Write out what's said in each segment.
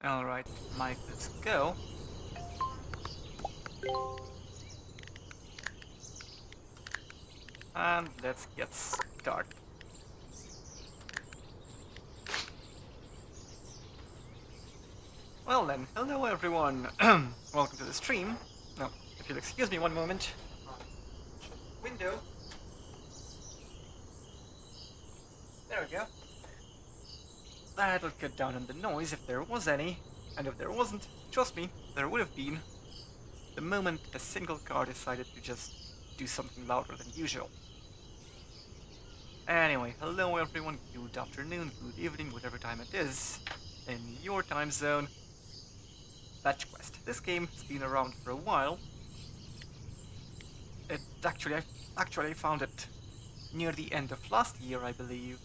Alright, Mike, let's go. And let's get started. Well then, hello everyone. Welcome to the stream. No, if you'll excuse me one moment. Window. There we go. That'll cut down on the noise if there was any. And if there wasn't, trust me, there would have been. The moment a single car decided to just do something louder than usual. Anyway, hello everyone, good afternoon, good evening, whatever time it is. in your time zone. Fetch Quest. This game has been around for a while. I found it near the end of last year, I believe,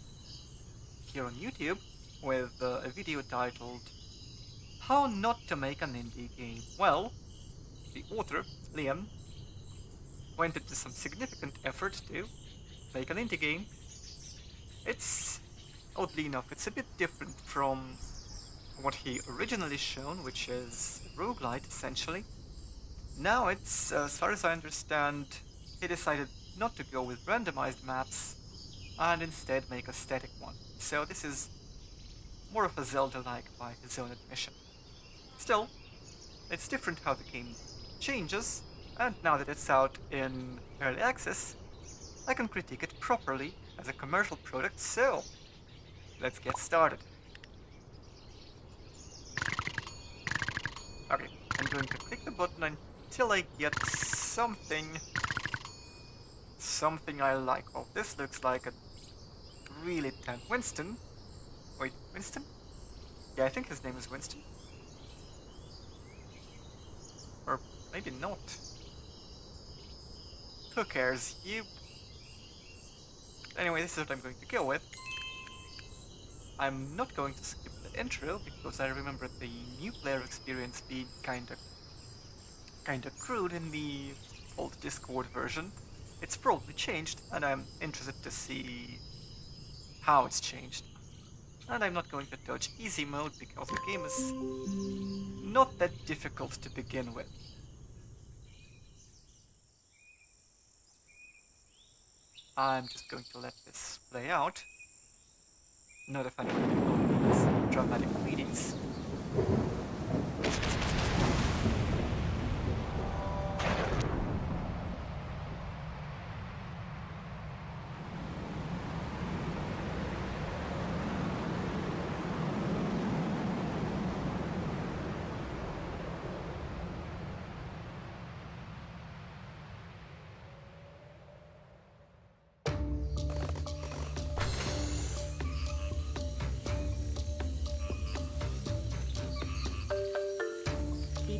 here on YouTube, with a video titled How Not to Make an Indie Game. Well, the author, Liam, went into some significant effort to make an indie game. It's, oddly enough, it's a bit different from what he originally shown, which is roguelite, essentially. Now it's, as far as I understand, he decided not to go with randomized maps and instead make a static one. So this is more of a Zelda-like by his own admission. Still, it's different how the game changes, and now that it's out in early access, I can critique it properly as a commercial product, so let's get started. Okay, I'm going to click the button until I get something I like. Oh, this looks like a really tense Winston. Wait, Winston? Yeah, I think his name is Winston. Or maybe not. Who cares? Anyway, this is what I'm going to go with. I'm not going to skip the intro because I remember the new player experience being kinda crude in the old Discord version. It's probably changed, and I'm interested to see how it's changed. And I'm not going to touch easy mode because the game is not that difficult to begin with. I'm just going to let this play out. Not a fan of these dramatic readings.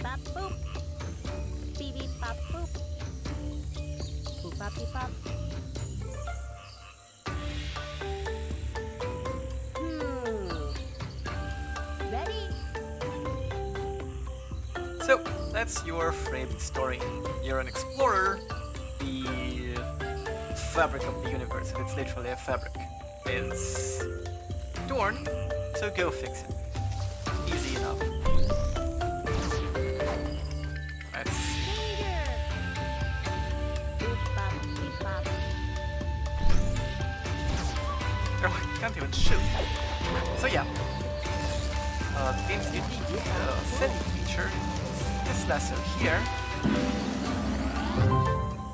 Bop boop. Beep beep bop boop. Boop bop beep bop. Ready? So, that's your framing story. You're an explorer, the fabric of the universe, and it's literally a fabric, is torn, so go fix it. Easy enough. Oh, I can't even shoot. So yeah, the game's unique setting feature is this lasso here.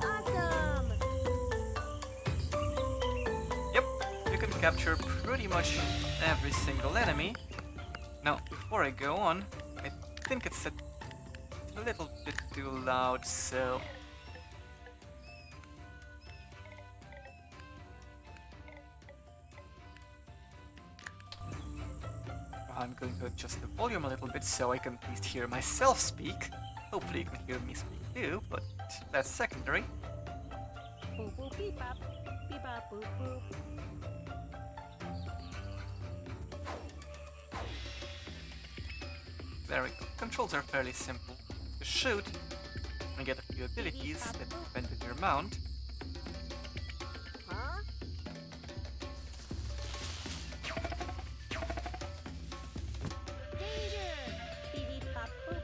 Awesome! Yep, you can capture pretty much every single enemy. Now, before I go on, I think it's a little bit too loud, so... I'm going to adjust the volume a little bit so I can at least hear myself speak. Hopefully you can hear me speak too, but that's secondary. Boop boop beep bop. Beep bop boop boop. There we go. Controls are fairly simple. You shoot and get a few abilities that depend on your mount. Huh? Danger! Beep beep bop boop.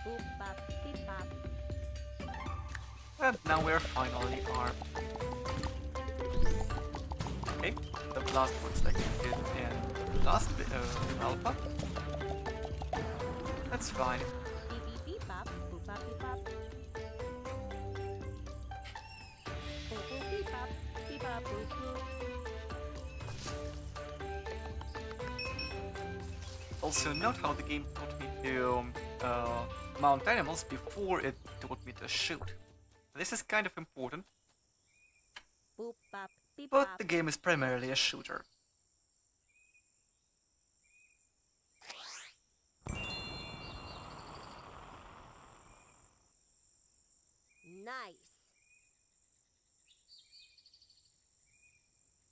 Boop bop beep bop. And now we're finally armed. Okay, the blast works like it did in the last alpha. That's fine. Beep beep beep bop. Boop bop beep bop. Boop boop beep bop. Beep bop boop boop. Also note how the game taught me to mount animals before it taught me to the shoot. This is kind of important, Boop bop beep but bop. the game is primarily a shooter. Nice.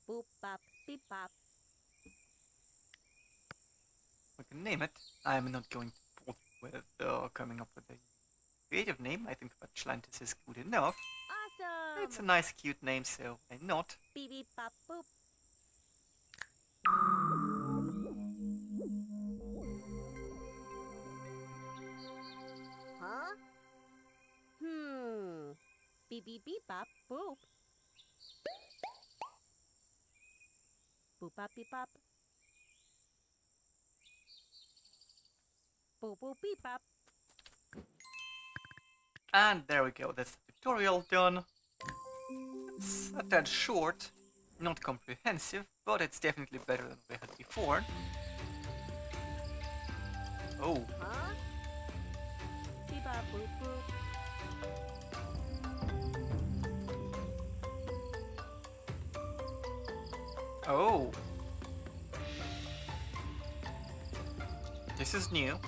Boop bop beep bop. We can name it. I am not going to bother with coming up with a creative name. I think Atlantis is good enough. Awesome. It's a nice, cute name, so why not? Beep beep bop boop. Huh? Beep beep beep bop boop. Boop bop beep bop. Boop boop beep bop. And there we go, that's the tutorial done. It's a tad short, not comprehensive, but it's definitely better than we had before. Oh, Huh? Beep bop boop boop. oh. This is new.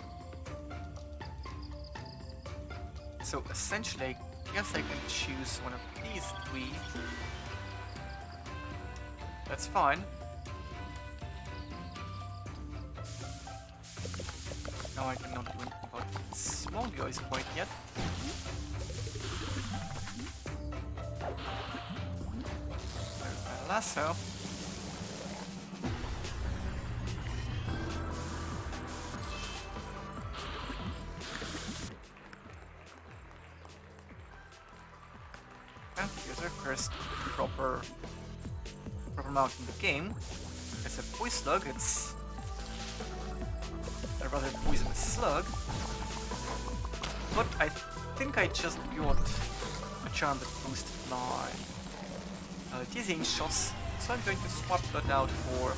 So essentially, I guess I can choose one of these three. That's fine. Now I cannot do anything about the small guys quite yet. There's my lasso. And here's our first proper mount in the game. It's a poison slug, it's a rather poisonous slug. But I think I just got a charm that boosted my dizzying shots, so I'm going to swap that out for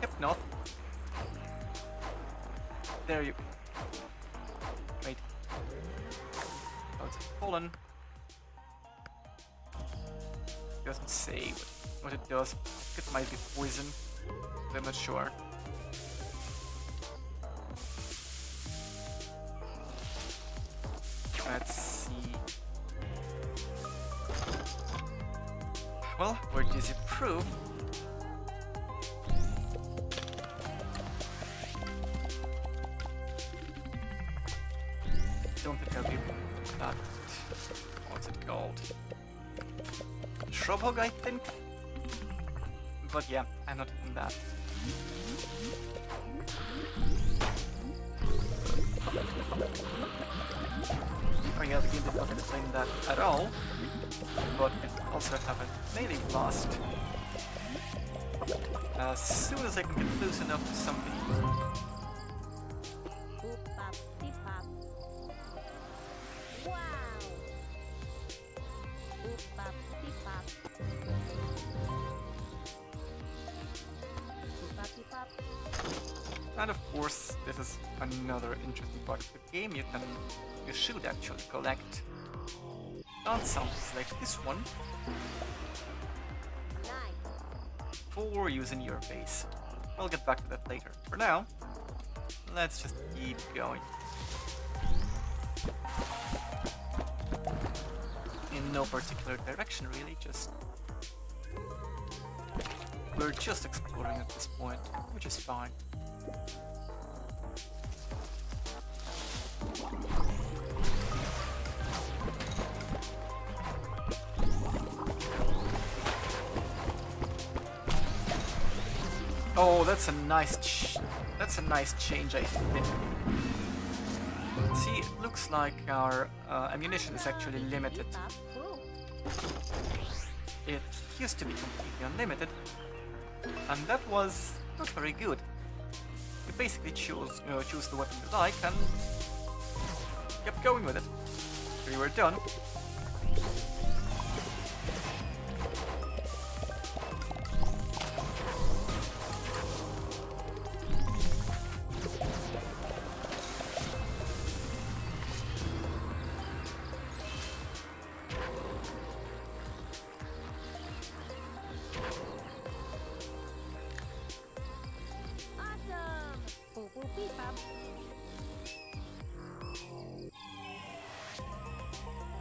Hypnoth. There you... Wait. Oh, it's fallen. Doesn't say what it does. It might be poison, but I'm not sure. Let's see. Well, we're dizzy proof. Don't think I'll be that. What's it called? Shrub hog, I think. But yeah, I'm not in that. Oh yeah, the game did not explain that at all. But it also have a melee blast. As soon as I can get close enough to something. Boop bop beep bop. Wow. Boop bop beep bop. Boop bop beep bop. And of course, this is another interesting part of the game. You should actually collect plant samples like this one Nice. for use in your base. I'll get back to that later. For now, let's just keep going. In no particular direction really, we're just exploring at this point, which is fine. Oh, that's a nice change, I think. See, it looks like our ammunition is actually limited. Beep bop boop. It used to be completely unlimited, and that was not very good. You basically choose the weapon you like and kept going with it. We were done.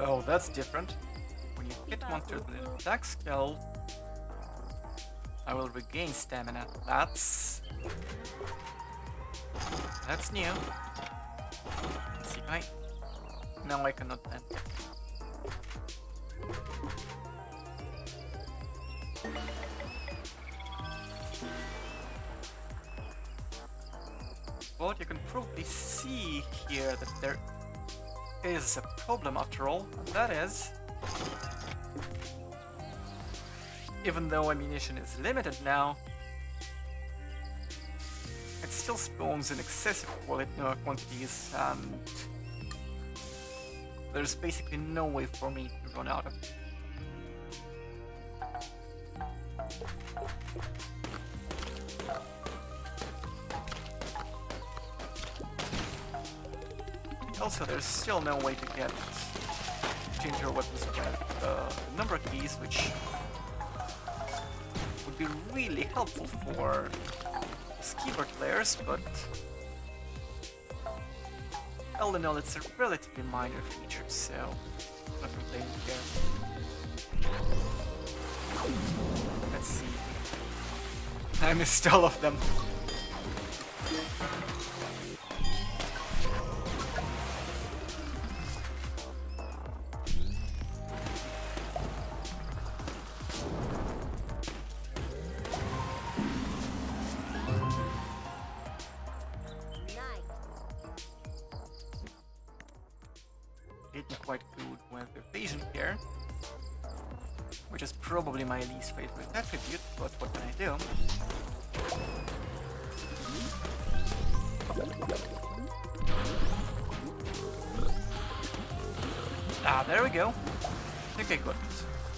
Oh, that's different. When you hit monsters with an attack skill, I will regain stamina. That's new. Let's see, now I cannot end it. But you can probably see here that there is a problem after all, and that is, even though ammunition is limited now, it still spawns in excessive quantities, and there's basically no way for me to run out of it. Also, there's still no way to change your weapons with number keys, which would be really helpful for keyboard players, but all in all, it's a relatively minor feature, so I'm not complaining here. Let's see. I missed all of them. Getting quite good with evasion here, which is probably my least favorite attribute, but what can I do? Ah, there we go. I think I got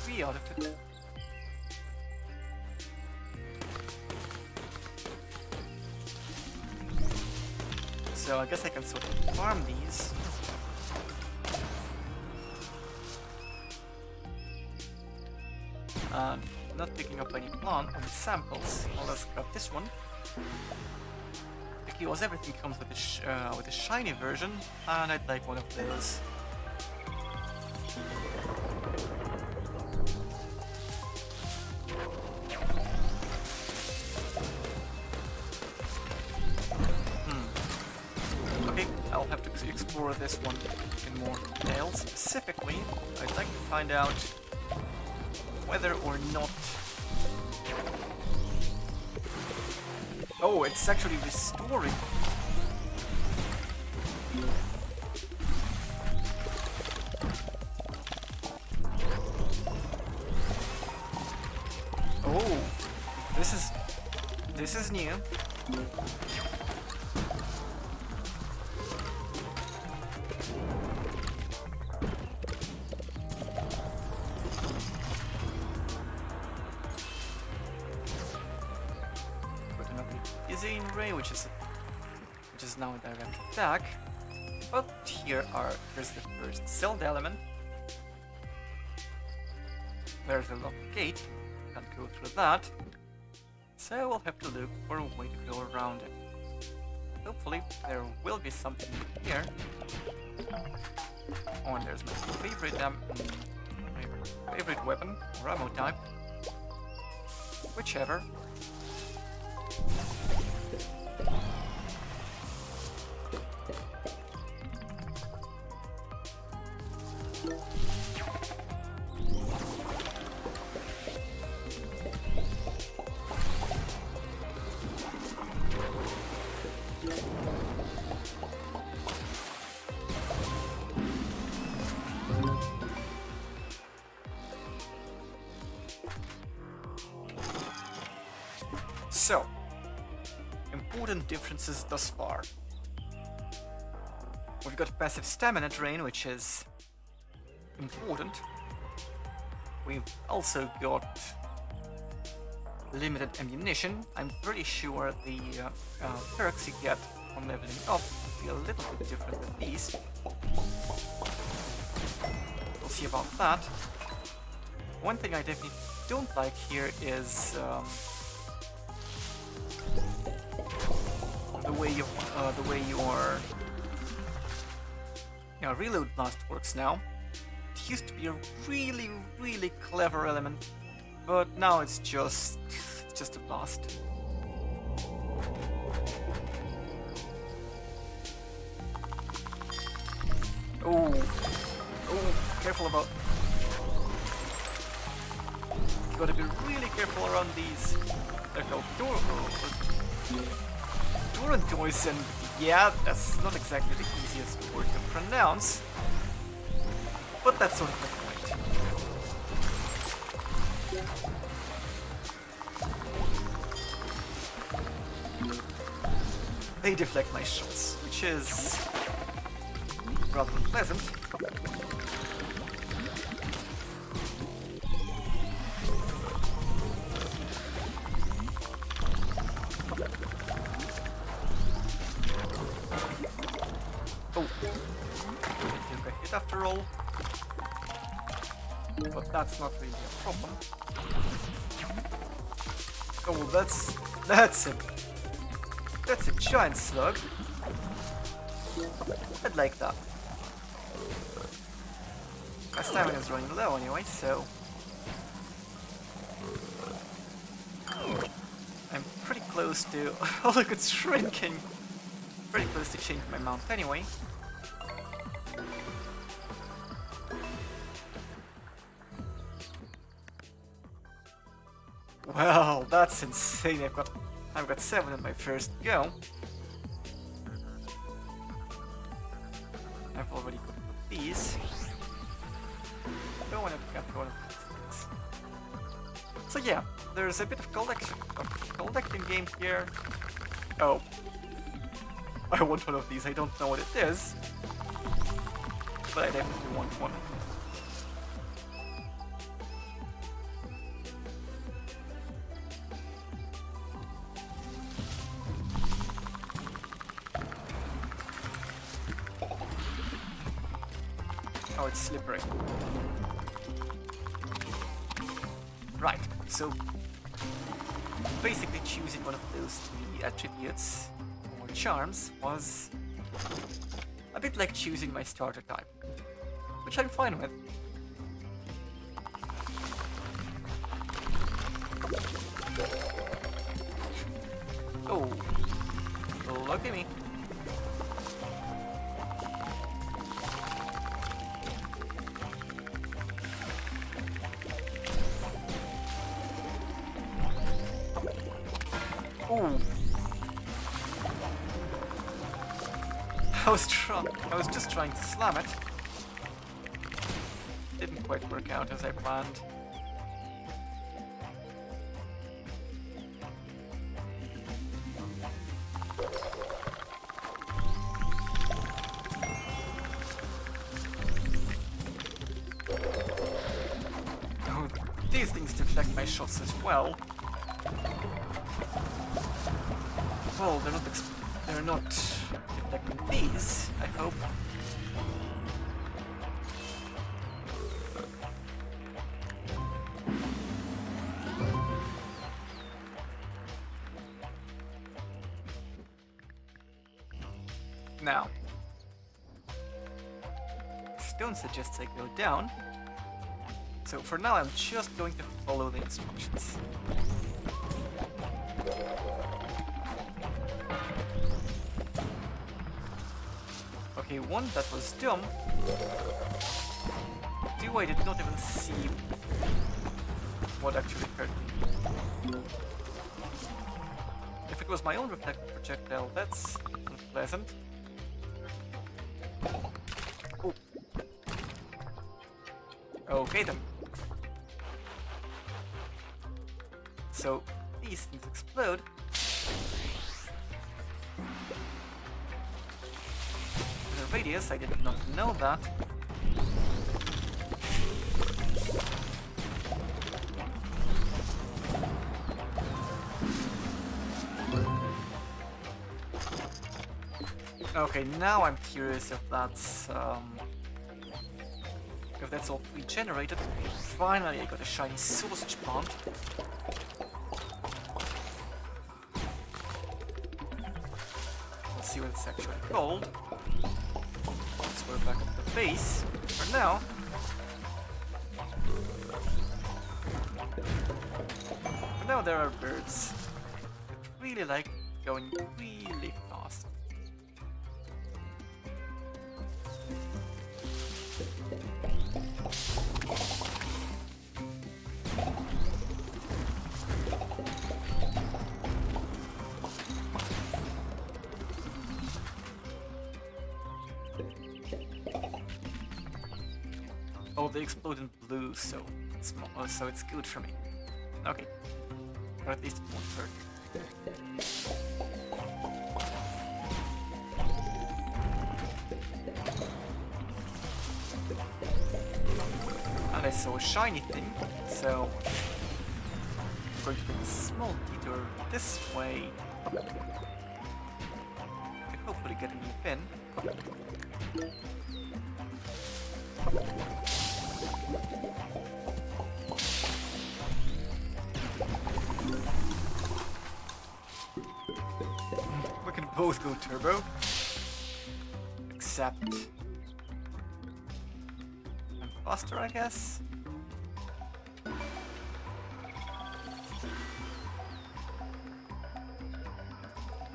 3 out of it. So I guess I can sort of farm these. Not picking up any any samples. Well, let's grab this one. Because everything comes with a shiny version, and I'd like one of those. Okay, I'll have to explore this one in more detail. Specifically, I'd like to find out whether or not... Oh, it's actually restoring. Oh, this is new. Ray, which is now a direct attack. But here's the first sealed element. There's a locked gate. Can't go through that. So we'll have to look for a way to go around it. Hopefully there will be something here. Oh, and there's my favorite weapon, or ammo type. Whichever. So, important differences thus far. We've got passive stamina drain, which is important. We've also got limited ammunition. I'm pretty sure the perks you get on leveling up will be a little bit different than these. We'll see about that. One thing I definitely don't like here is the way your reload blast works now. used to be a really, really clever element, but now it's just a blast. Oh, careful about. You gotta be really careful around these. They're called Durandois, and yeah, that's not exactly the easiest word to pronounce. But that's sort of the point. They deflect my shots, which is rather unpleasant. Oh, I took a hit after all. But that's not really a problem. Oh, that's a giant slug. I'd like that. My stamina is running low anyway, so I'm pretty close to. Oh look, it's shrinking. Pretty close to changing my mount anyway. Well, that's insane. I've got 7 in my first go. I've already got these. Don't want to capture one of these things. So yeah, there's a bit of collecting game here. Oh, I want one of these. I don't know what it is, but I definitely want one. Oh, it's slippery. Right, so basically choosing one of those 3 attributes or charms was a bit like choosing my starter type, which I'm fine with. Oh, look at me. Ooh. I was just trying to slam it. Didn't quite work out as I planned. Oh, these things deflect my shots as well. Well, they're not deflecting these, I hope. Now, Stone suggests I go down, so for now I'm just going to follow the instructions. Okay, one, that was dumb. Two, I did not even see what actually hurt me. If it was my own reflected projectile, that's unpleasant. Oh. Okay then. So, these things explode. Radius, I did not know that. Okay, now I'm curious if that's all pre-generated. Finally, I got a shiny sausage plant. Let's see what it's actually called. We're back at the base. For now, now there are birds that really like going really fast. Oh, they explode in blue, so it's good for me. Okay, or at least it won't hurt. And I saw a shiny thing, so I'm going to take a small detour this way. And hopefully get a new pin. We can both go turbo. Except I'm faster, I guess.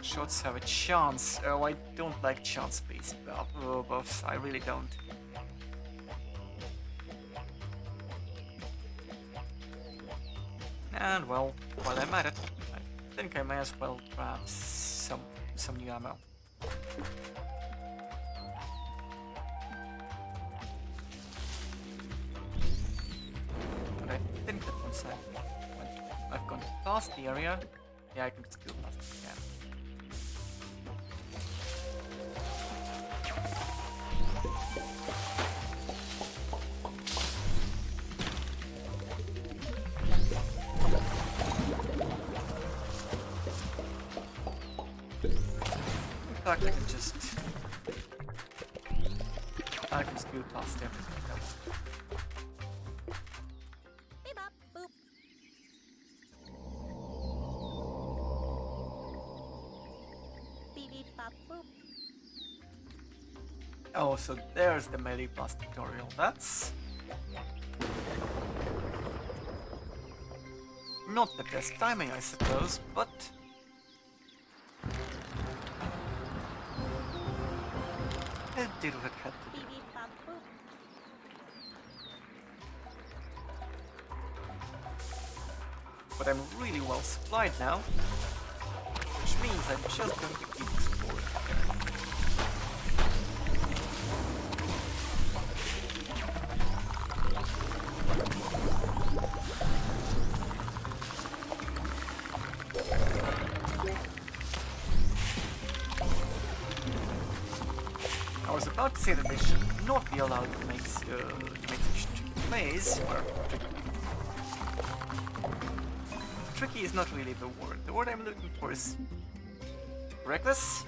Shots have a chance. Oh, I don't like chance-based buffs. I really don't. And well, while I'm at it, I think I may as well grab some new ammo. And I think that once I've gone past the area, yeah, I can just go past it again. In fact, I can just go past everything though. Beep bop boop. Beep beep bop boop. Oh, so there's the melee blast tutorial. That's not the best timing, I suppose, but it did what it had to do. Beep beep bop boop. But I'm really well supplied now, which means I'm just going to keep exploring. I was about to say that they should not be allowed to make such plays, or tricky is not really the word. The word I'm looking for is reckless.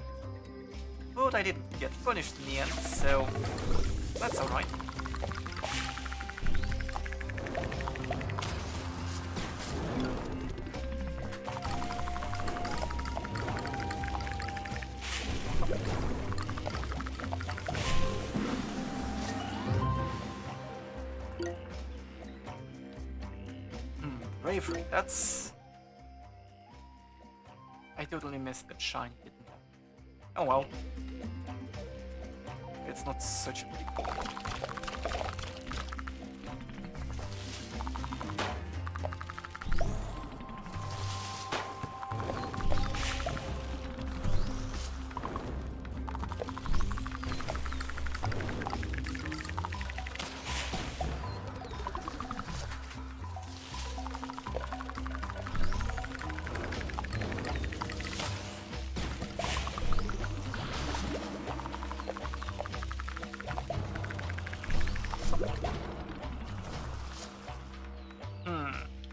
But I didn't get punished in the end, so that's alright. Bravery, that's... I totally missed that shine, didn't I? Oh well. It's not such a big deal.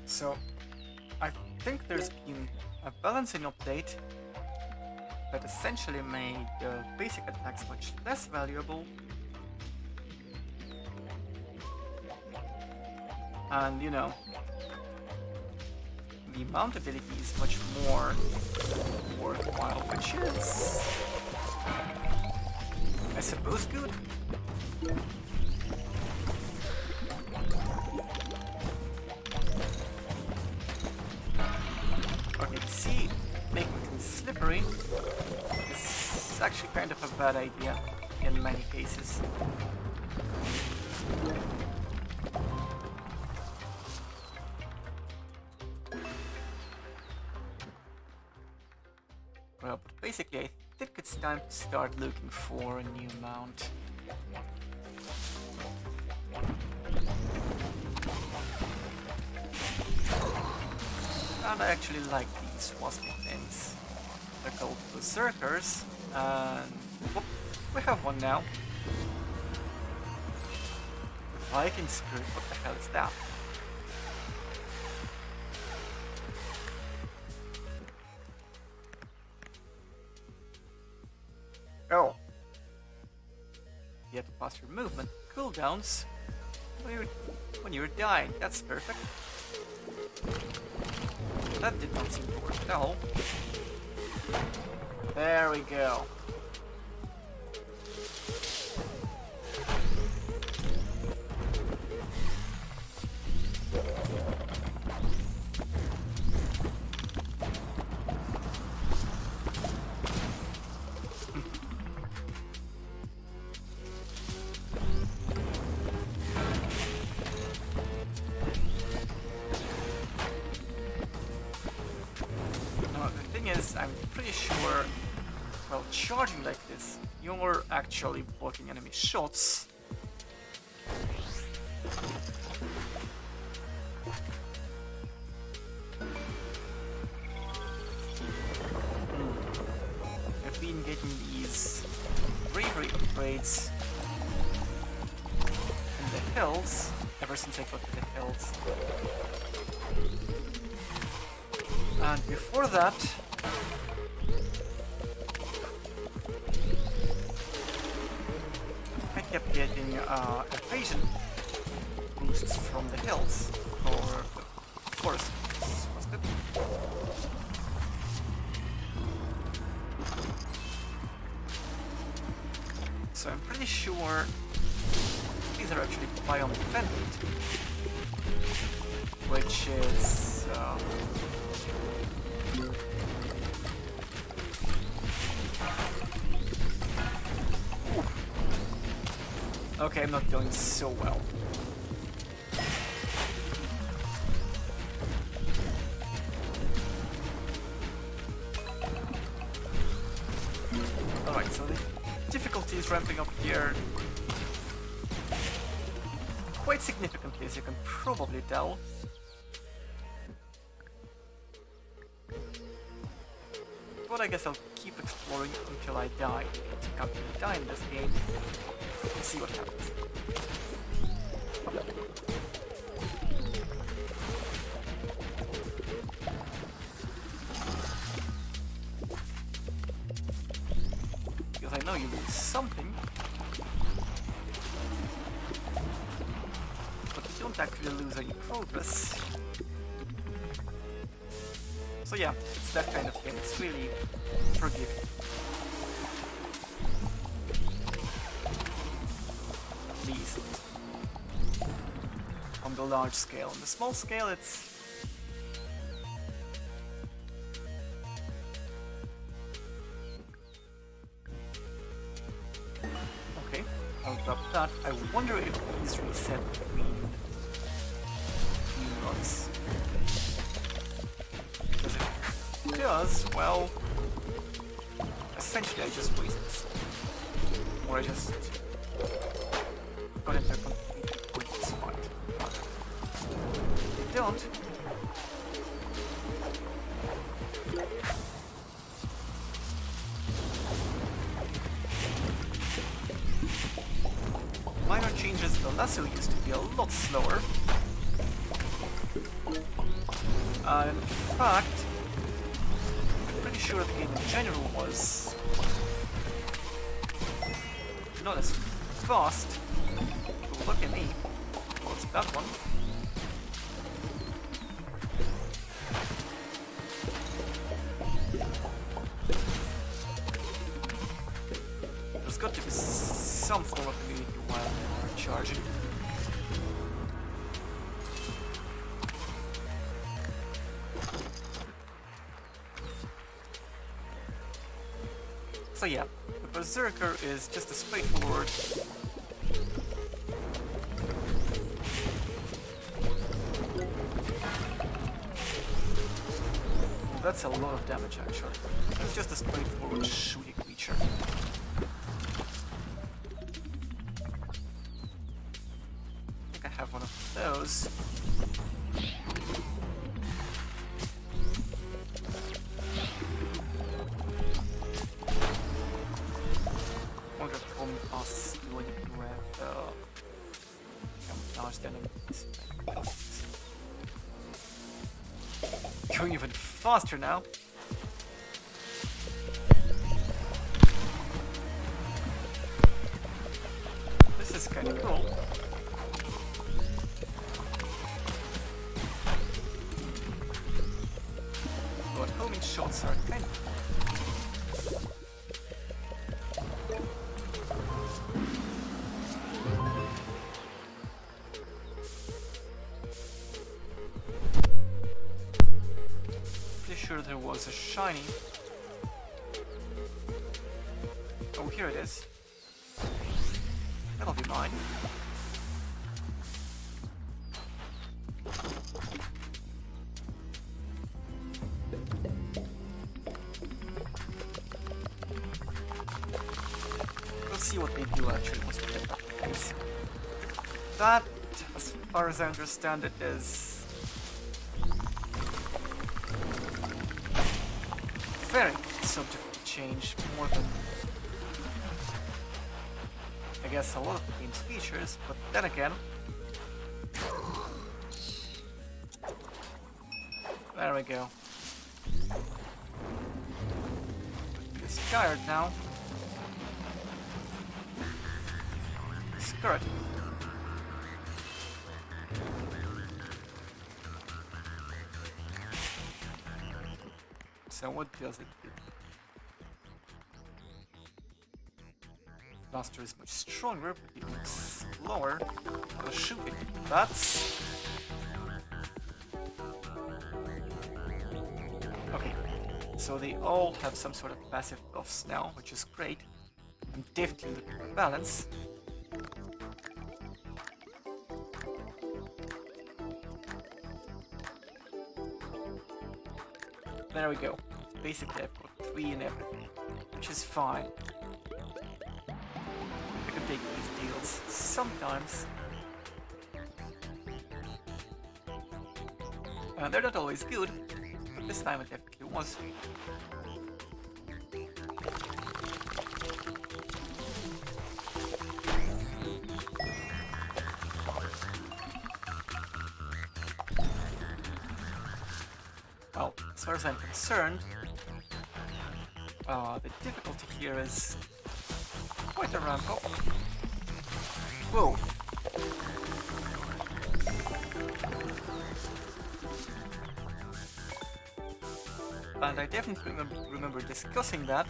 So, I think there's been a balancing update that essentially made basic attacks much less valuable. And, you know, the mount ability is much more worthwhile, which is, I suppose, good. kind of a bad idea in many cases. Well, but basically I think it's time to start looking for a new mount. And I actually like these waspy things. They're called Berserkers, and whoop, we have one now. Viking Spirit, what the hell is that? Oh. You have to pass your movement cooldowns when you're dying. That's perfect. That did not seem to work at all. There we go. I'm pretty sure, well, charging like this, you're actually blocking enemy shots. I've been getting these bravery upgrades in the hills ever since I got to the hills. And before that, I kept getting evasion boosts from the hills, or forest boosts, was it? So I'm pretty sure these are actually biome dependent, which is okay, I'm not doing so well. Alright, so the difficulty is ramping up here quite significantly, as you can probably tell. But I guess I'll keep exploring until I die. I can't really die in this game. Let's see what happens. Because I know you lose something, but you don't actually lose any progress. So yeah, it's that kind of game. It's really forgiving. At least on the large scale. On the small scale, it's okay. I'll drop that. I wonder if these reset between runs. Because if it does, well, essentially I just wasted stuff. Or I just got into a completely pointless fight. If they don't, minor changes, the lasso used to be a lot slower. In fact, I'm pretty sure the game in general was not as fast. Oh, look at me. What's that one? There's got to be some form of immunity while they're charging. So yeah, The Berserker is just a straightforward. That's a lot of damage actually. It's just a straightforward shooting creature. I think I have one of those. Wonder if one passes you when you have camouflaged enemies. Going even faster now. This is kind of cool. But homing shots are kind of sure there was a shiny. Oh, here it is. That'll be mine. We'll see what they do actually once we get back to base. That, as far as I understand it, is very subject to change, more than I guess a lot of the game's features, but then again, there we go. Discard now. Skirt. So what does it do? Blaster is much stronger, but it looks slower. I'll shoot it. That's... okay. So they all have some sort of passive buffs now, which is great. I'm definitely looking for balance. There we go. Basically I've got 3 in everything, which is fine. I can take these deals sometimes. They're not always good, but this time it definitely was. Well, as far as I'm concerned, the difficulty here is quite a ramp up. Whoa! And I definitely remember discussing that.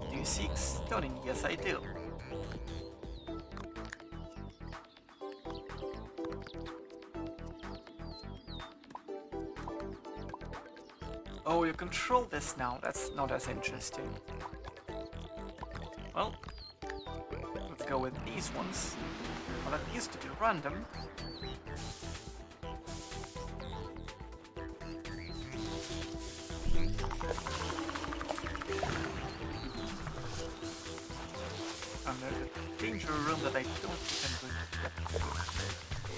Do you seek stunning? Yes, I do. Oh, you control this now. That's not as interesting. Well, let's go with these ones. Well, that used to be random. And there's a danger room that I don't think I'm going to get.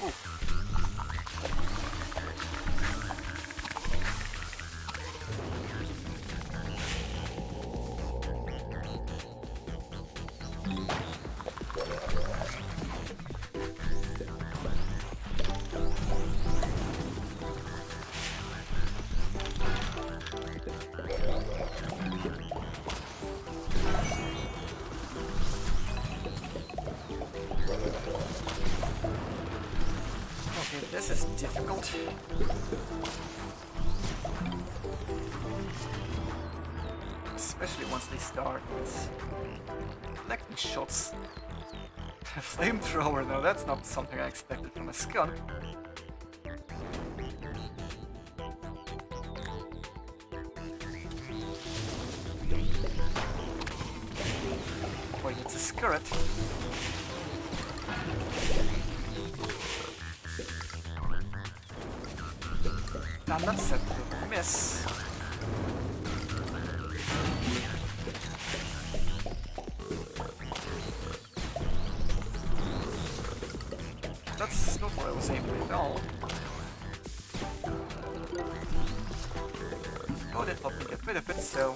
Oh. Okay, this is difficult. Especially once they start with collecting shots. A flamethrower, no, that's not something I expected from a skunk. turret. And that's set to miss. That's not what I was aiming at all. Oh, that helped me get rid of it, so...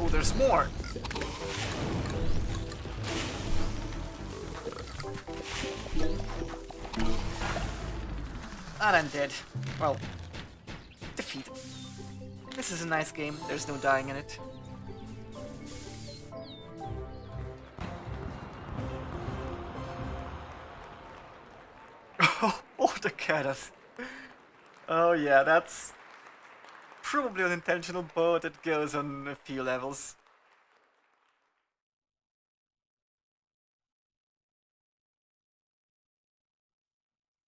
Oh, there's more! And I'm dead. Well, defeat. This is a nice game, there's no dying in it. Oh, the Katas. Oh yeah, that's probably unintentional, but it goes on a few levels.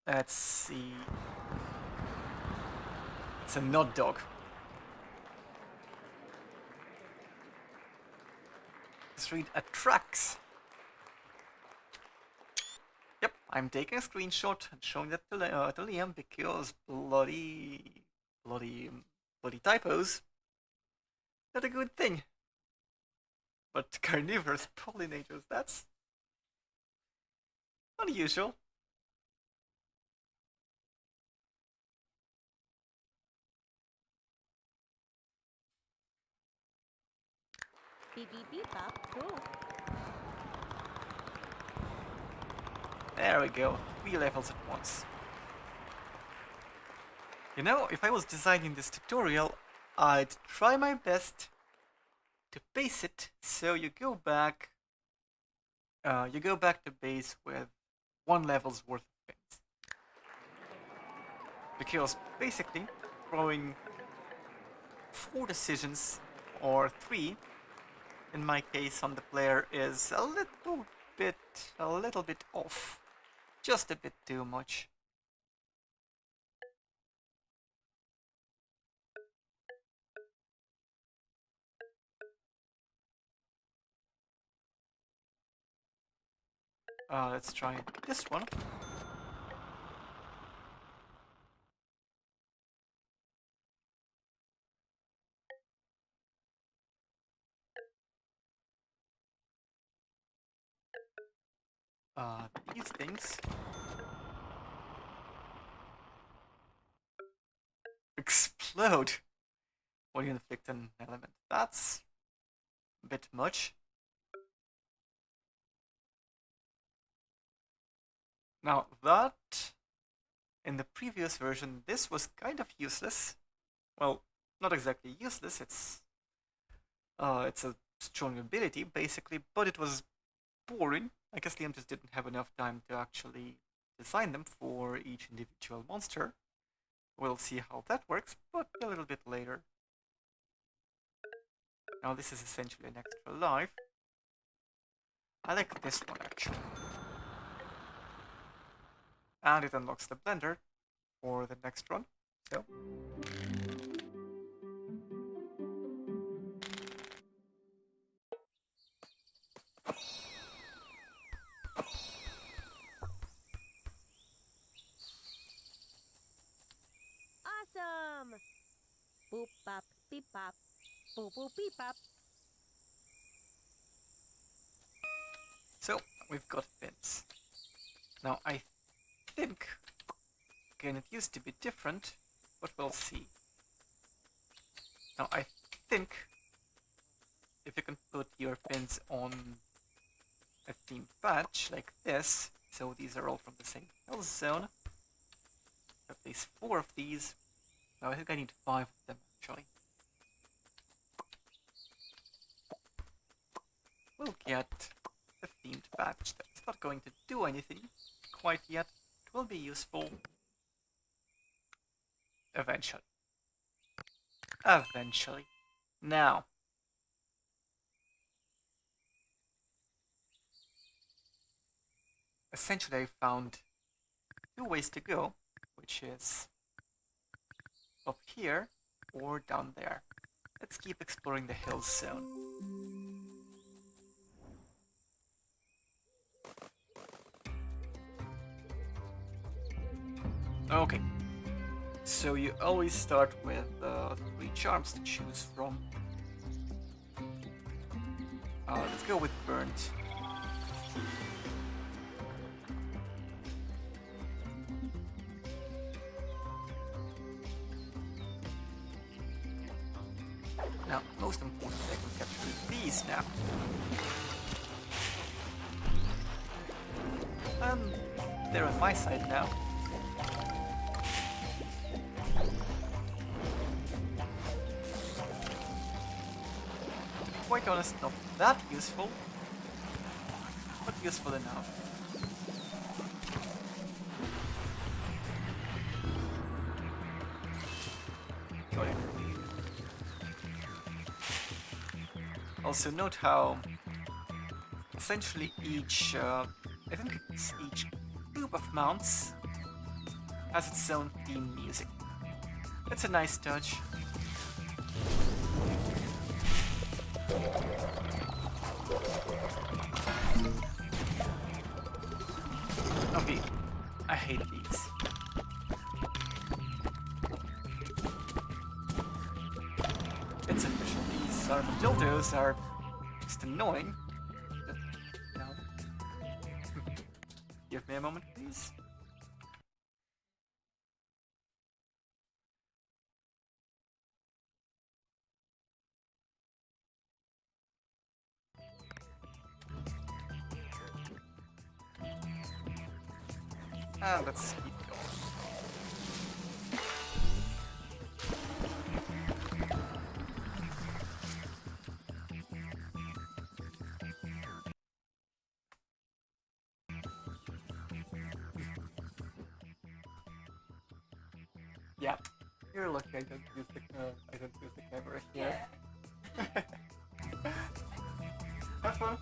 Let's see. It's a nut dog. Let's read attracts. Yep, I'm taking a screenshot and showing that to Liam because bloody typos. Not a good thing. But carnivorous pollinators, that's unusual. Beep beep beep bop boop. There we go, 3 levels at once. You know, if I was designing this tutorial, I'd try my best to base it so you go back to base with 1 level's worth of things. Because basically, throwing 4 decisions, or 3, in my case on the player, is a little bit off. Just a bit too much. Let's try this one. These things explode when you inflict an element. That's a bit much. Now that, in the previous version, this was kind of useless. Well, not exactly useless, it's a strong ability, basically, but it was boring. I guess Liam just didn't have enough time to actually design them for each individual monster. We'll see how that works, but a little bit later. Now this is essentially an extra life. I like this one actually. And it unlocks the blender for the next run. So Awesome! Boop bop beep bop. Boop boop beep bop. So we've got fins. Now I think, again, it used to be different, but we'll see. Now I think if you can put your fins on a themed patch like this, so these are all from the same health zone. At least 4 of these. Now I think I need 5 of them actually. We'll get a themed patch that's not going to do anything quite yet. It will be useful eventually. Eventually. Now, essentially I found 2 ways to go, which is up here or down there. Let's keep exploring the hill zone. Okay, so you always start with 3 charms to choose from. Let's go with Burnt. Now, most important, I can capture these now. They're on my side now. To be quite honest, not that useful, but useful enough. Got it. Also note how essentially each, I think it's each group of mounts has its own theme music. It's a nice touch. Okay, I hate these. It's official, these armadillos are just annoying. No. Give me a moment, please. Let's keep going. Yeah, you're lucky I don't use the camera here. Have fun.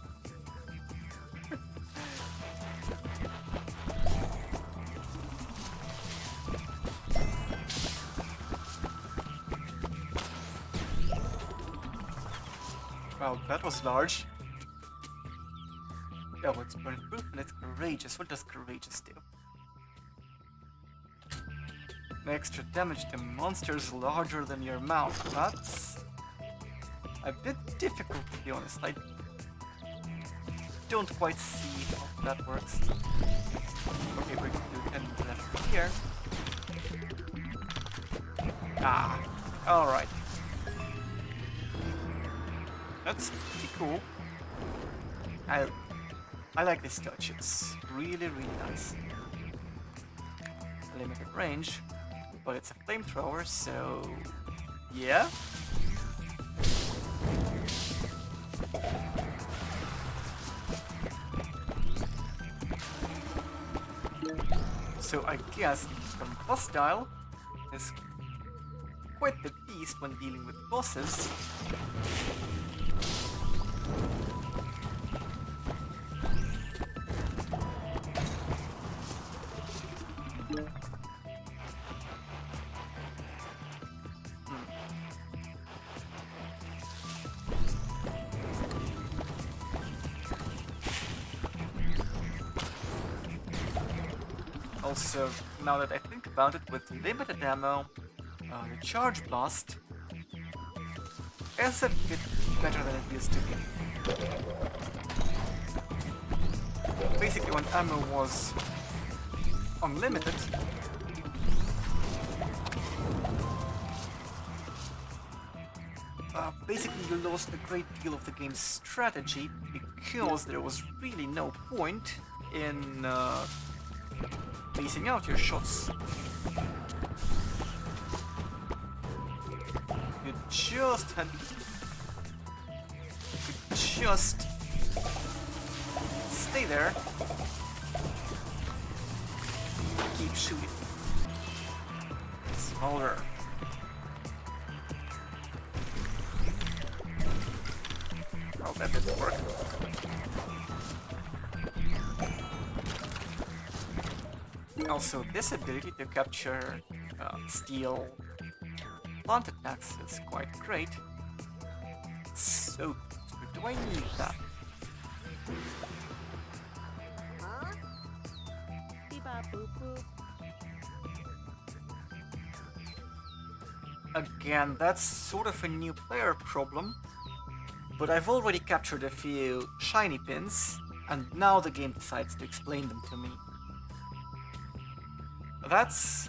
Wow, that was large. Oh, it's burn proof and it's courageous. What does courageous do? Extra damage to monsters larger than your mount. That's a bit difficult, to be honest. I don't quite see how that works. Okay, we're going to do 10 left here. Ah, alright. That's pretty cool. I like this touch. It's really, really nice. Limited range, but it's a flamethrower, so yeah. So I guess Combustile is quite the beast when dealing with bosses. Also, now that I think about it, with limited ammo, the Charge Blast is a bit better than it used to be. Basically, when ammo was unlimited, basically you lost a great deal of the game's strategy because there was really no point in spacing out your shots. You just had to just stay there, keep shooting. Smaller. Oh, that didn't work. Also, this ability to capture steel plant attacks is quite great. So, do I need that? Huh? Bebop boop boop. Again, that's sort of a new player problem. But I've already captured a few shiny pins, and now the game decides to explain them to me. That's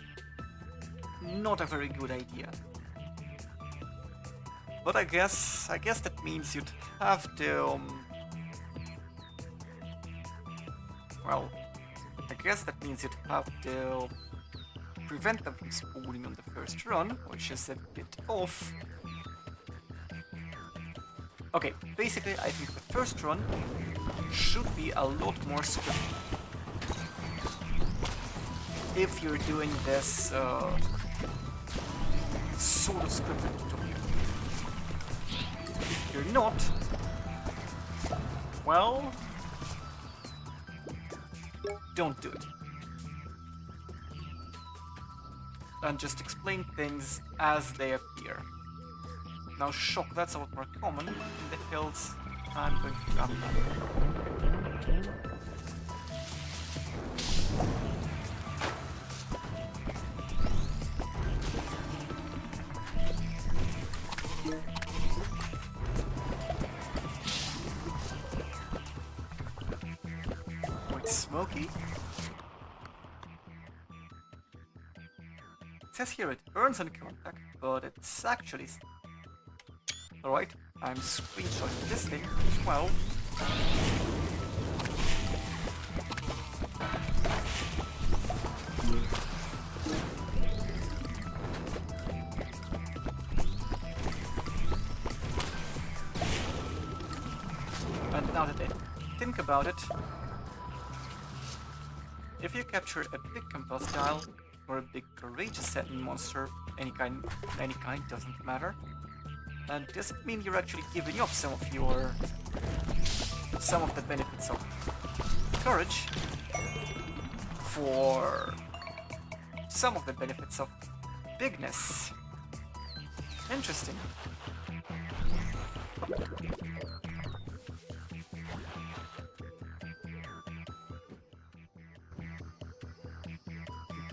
not a very good idea. But I guess that means you'd have to well, I guess that means you'd have to prevent them from spawning on the first run, which is a bit off. Okay, basically I think the first run should be a lot more scripted. If you're doing this sort of scripted tutorial. If you're not, well, don't do it. And just explain things as they appear. Now shock, that's a lot more common. In the hills, I'm going to grab that. Quite smoky. It says here it burns on contact, but it's actually... Alright, I'm screenshotting this thing as well. And now that I think about it, if you capture a big compostile or a big courageous Satin monster, any kind doesn't matter. And does it mean you're actually giving up some of the benefits of courage for some of the benefits of bigness? Interesting.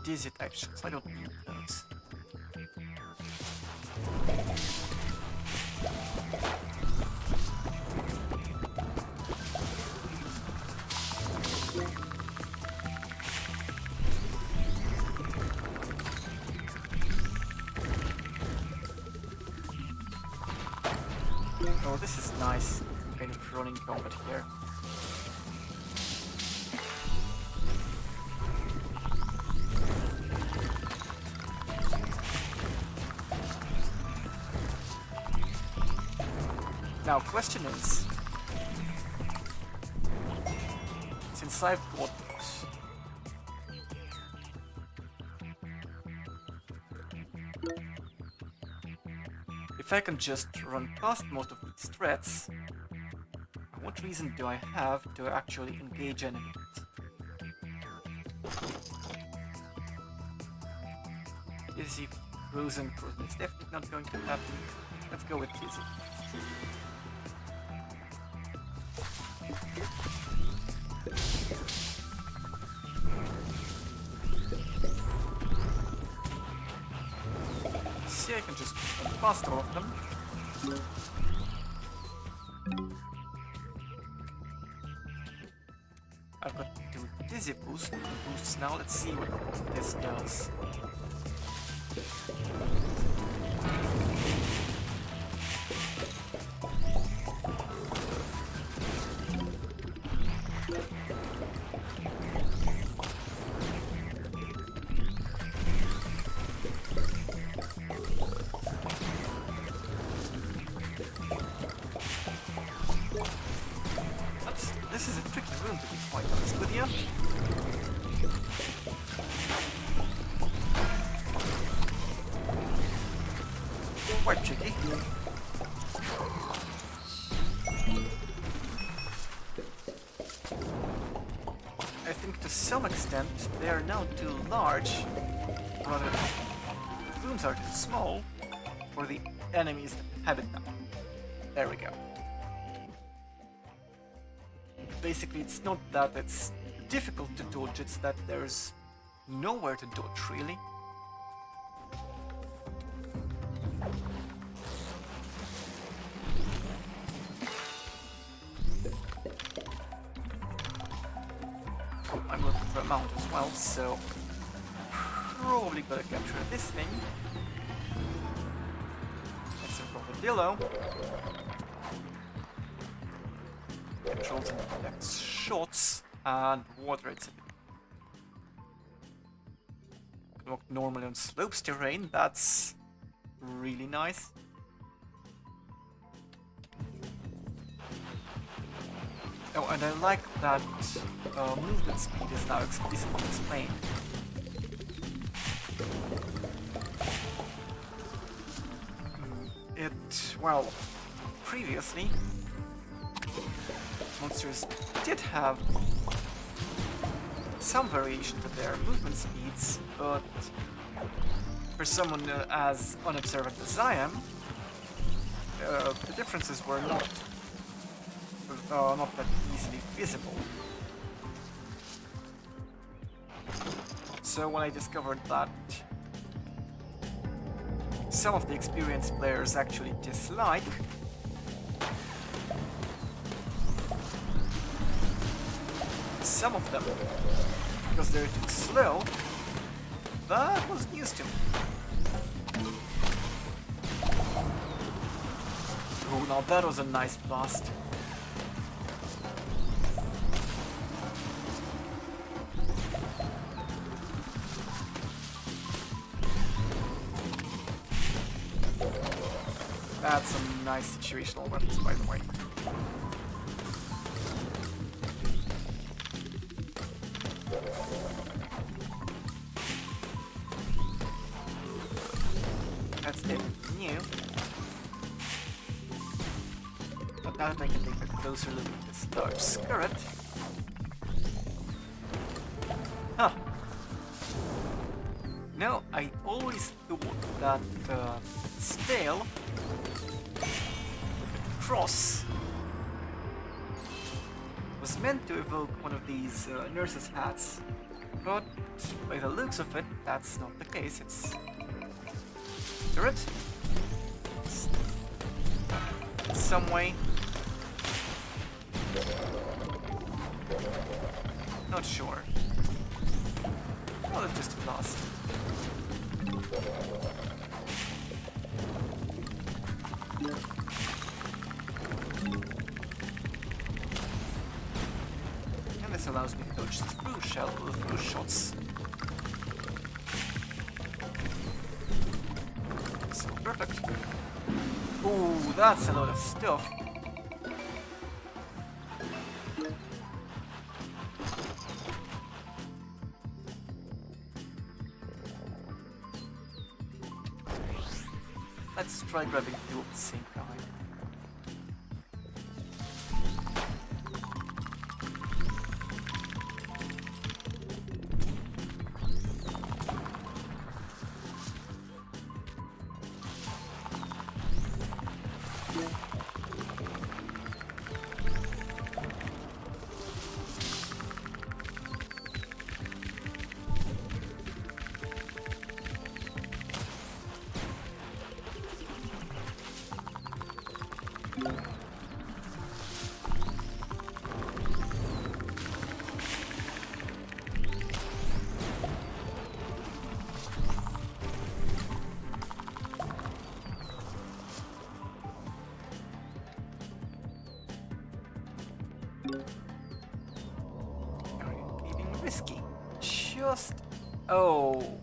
Dizzy type shots, I don't need those. Oh, this is nice. Some kind of running combat here. Now, question is, since I've got books, if I can just run past most of these threats, what reason do I have to actually engage enemies? Dizzy, frozen is definitely not going to happen. Let's go with Dizzy. See, I can just run past all of them. I've got two Dizzy boosts now. Let's see what this does. This is a tricky room, to be quite honest with you. Quite tricky. I think to some extent they are now too large. Rather, the rooms are too small for the enemies that have it now. There we go. basically it's not that it's difficult to dodge, it's that there's nowhere to dodge really. Oh, I'm looking for a mount as well, so probably gotta capture this thing. That's a Krokodilo. Controls and collects shots, and water it's a bit. Can walk normally on slopes terrain, that's really nice. Oh, and I like that movement speed is now explicitly explained. Well, previously, monsters did have some variation to their movement speeds, but for someone as unobservant as I am, the differences were not that easily visible. So when I discovered that some of the experienced players actually dislike some of them because they're too slow, that was news to me. Oh, now that was a nice blast. That's some nice situational weapons, by the way. That's definitely new. But now that I can take a closer look at this large skirt. Huh. No, I always thought that its tail cross was meant to evoke one of these nurses' hats, but by the looks of it, that's not the case. It's turret. Some way. Not sure. Well, it's just a blast. And this allows me to dodge through shots. So perfect. Ooh, that's a lot of stuff. Let's try grabbing two at the same time. Risky. Just... Oh.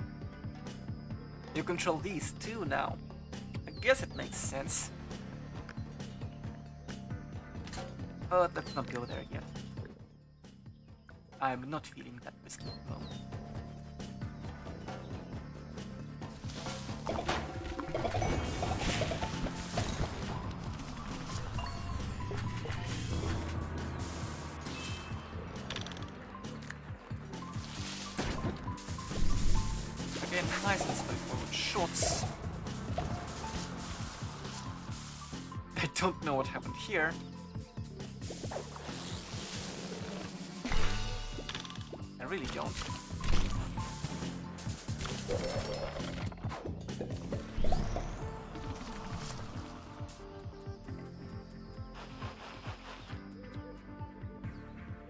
You control these too now. I guess it makes sense. But let's not go there yet. I'm not feeling that risky at the moment. Again, nice and straightforward shots. I don't know what happened here. really don't.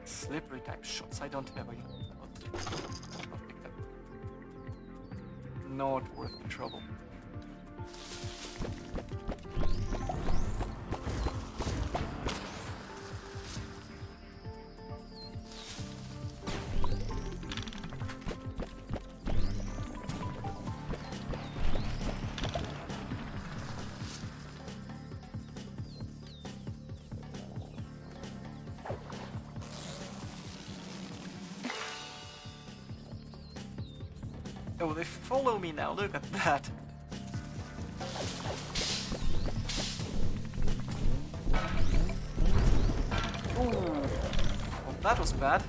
Slippery type shots, I don't have any. Not worth the trouble. Oh, they follow me now, look at that. Ooh, well, that was bad.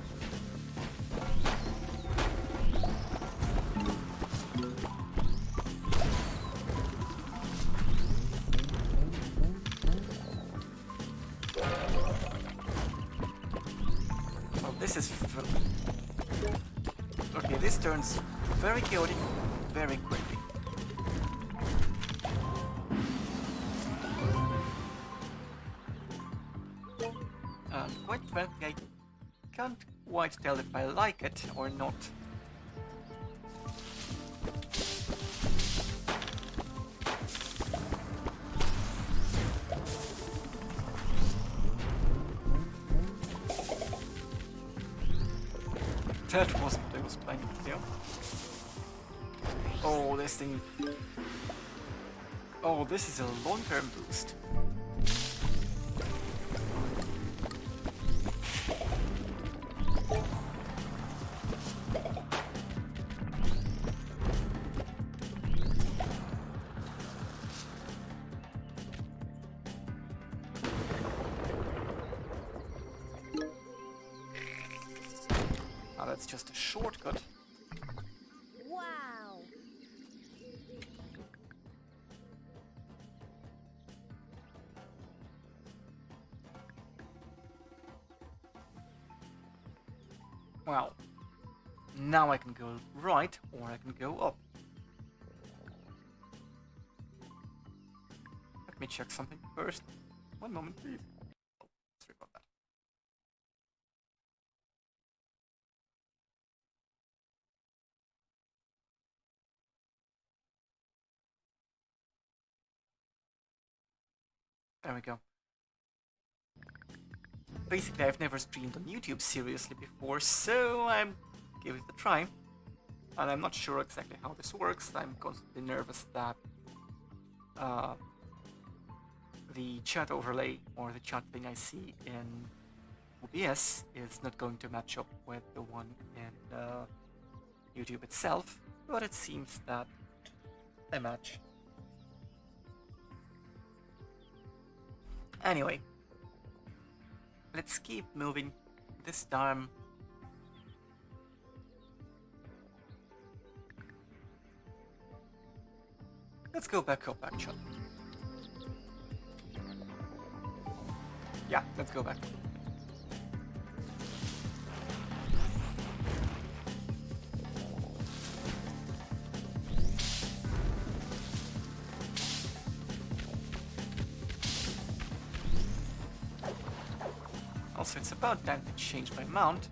Well, this is... Okay, this turns very chaotic, very quickly. Quite frankly, I can't quite tell if I like it or not. That wasn't what I was planning to do. Oh, this thing... Oh, this is a long-term boost. Now that's just a shortcut. Wow. Well, now I can go right or I can go up. Let me check something first. One moment, please. Oh, sorry about that. There we go. Basically, I've never streamed on YouTube seriously before, so I'm giving it a try. And I'm not sure exactly how this works. I'm constantly nervous that the chat overlay or the chat thing I see in OBS is not going to match up with the one in YouTube itself, but it seems that they match. Anyway, let's keep moving. This time let's go back up actually. Yeah, let's go back. Also, it's about time to change my mount.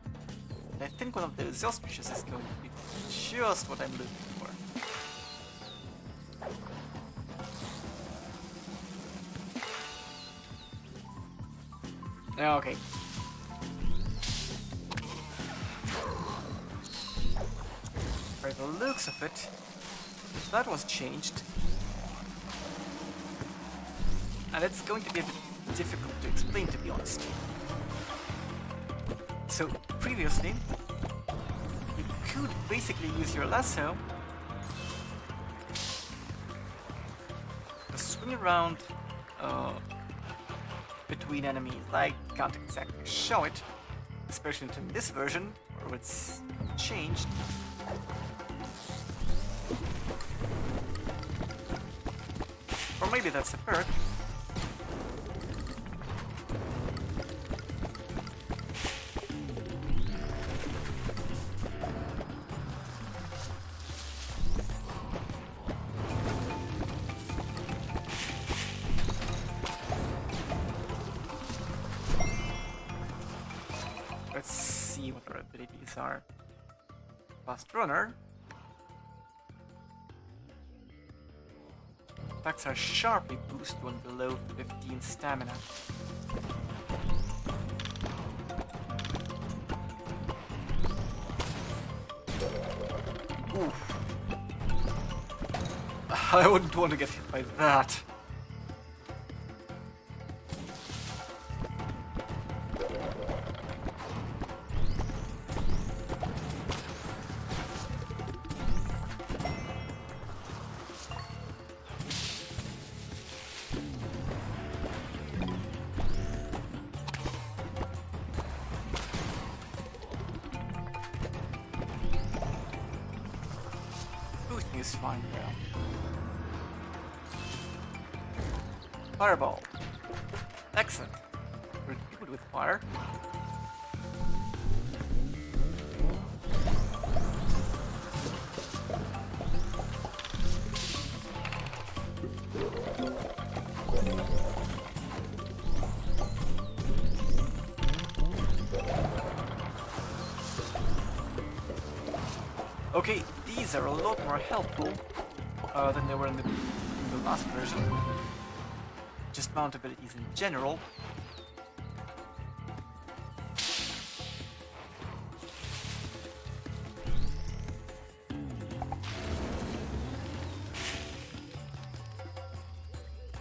And I think one of those auspicious is going to be just what I'm looking for. Okay. By the looks of it, that was changed. And it's going to be a bit difficult to explain, to be honest. So, previously, you could basically use your lasso to swing around between enemies. I can't exactly show it, especially in this version, where it's changed. Or maybe that's a perk. Let's see what our abilities are. Fast runner. Attacks are sharply boosted when below 15 stamina. Oof. I wouldn't want to get hit by that. Boosting is fine now. Fireball. Excellent. We're good with fire. Okay, these are a lot more helpful than they were in the last version. Just mount abilities in general.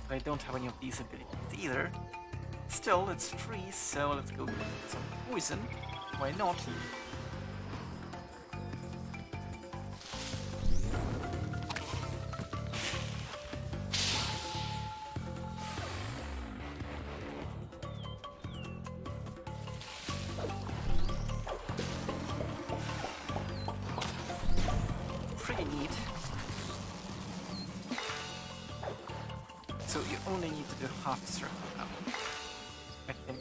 I don't have any of these abilities either. Still, it's free, so let's go with some poison. Why not? Pretty neat. So you only need to do half a circle now, I think.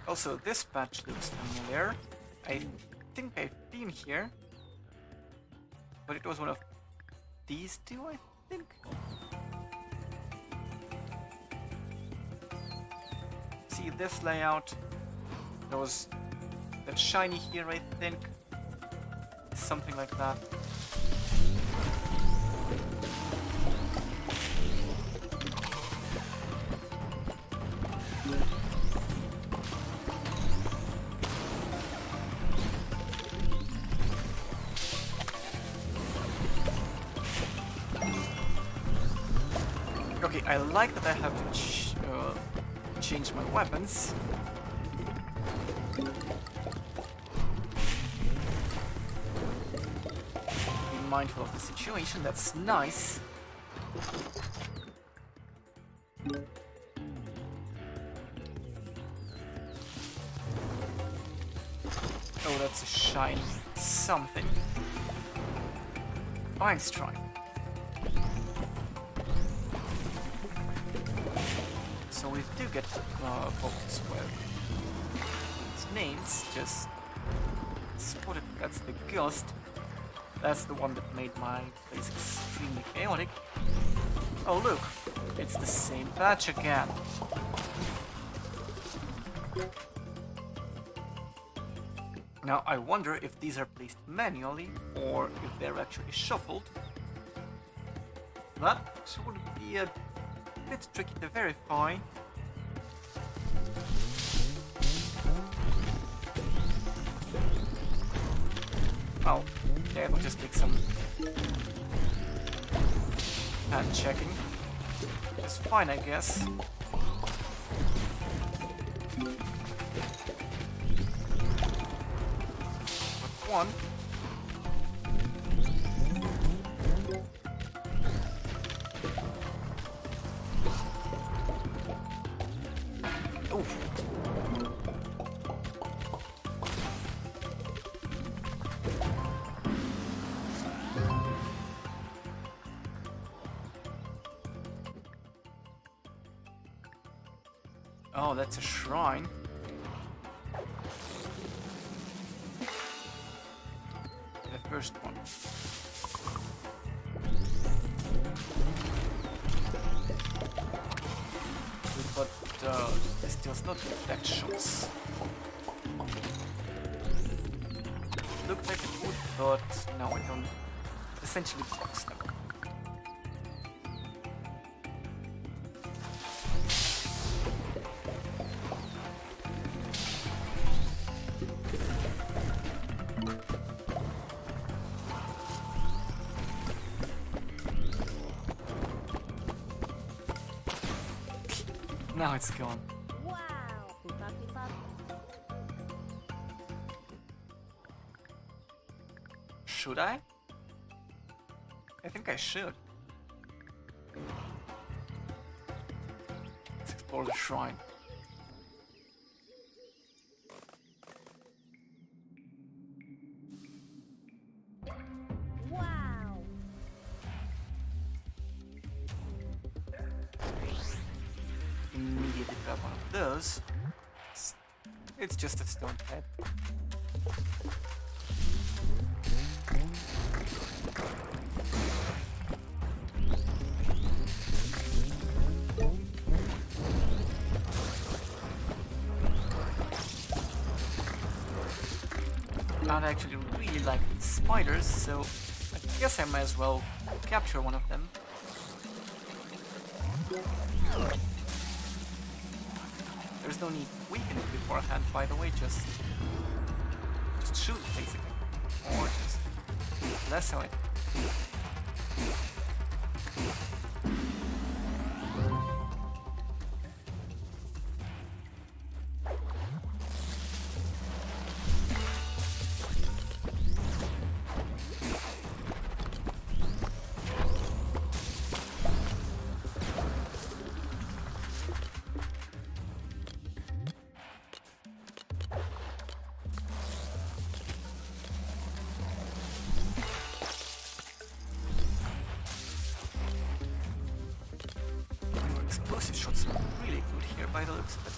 Also, this patch looks familiar. I think I've been here, but it was one of these two, I think. See this layout? There was that shiny here, I think. Something like that. Okay, I like that I have to change my weapons. Be mindful of the situation, that's nice. Oh, that's a shiny something. Fine strike. So we do get focus with these names. Just spotted. That's the ghost. That's the one that made my place extremely chaotic. Oh look, it's the same patch again. Now I wonder if these are placed manually or if they're actually shuffled. That would be a bit tricky to verify. Oh, yeah, we'll just take some hand checking. It's fine, I guess. But one. Oh, that's a shrine. first one. But this does not reflect shots. Looked like it would, but no, I don't. Essentially blocks them. Now it's gone. Wow! Boop bop beep bop. Should I? I think I should. Let's explore the shrine. Wow! Immediately grab one of those. It's just a stone head. I actually really like these spiders, so I guess I might as well capture one of them. There's no need to weaken it beforehand, by the way, just shoot, basically. Or just lasso it. Explosive shots are really good here by the looks of it.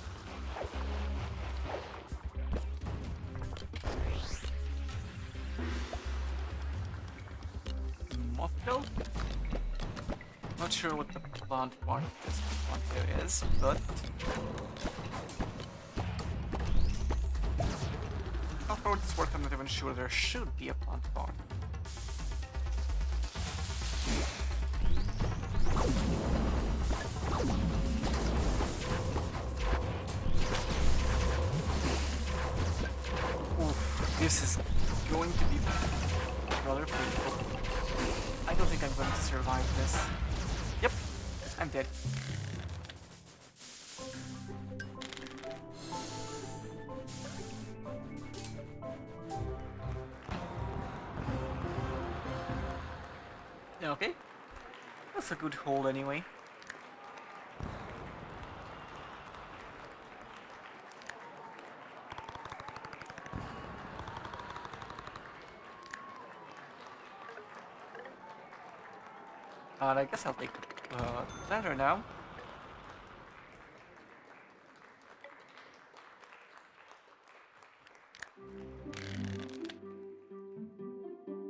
Mothbell? Not sure what the plant part of this plant here is, but for what it's worth, I'm not even sure there should be a plant part. This is going to be rather painful. I don't think I'm going to survive this. Yep, I'm dead. Okay, that's a good hold anyway. I guess I'll take the ladder now.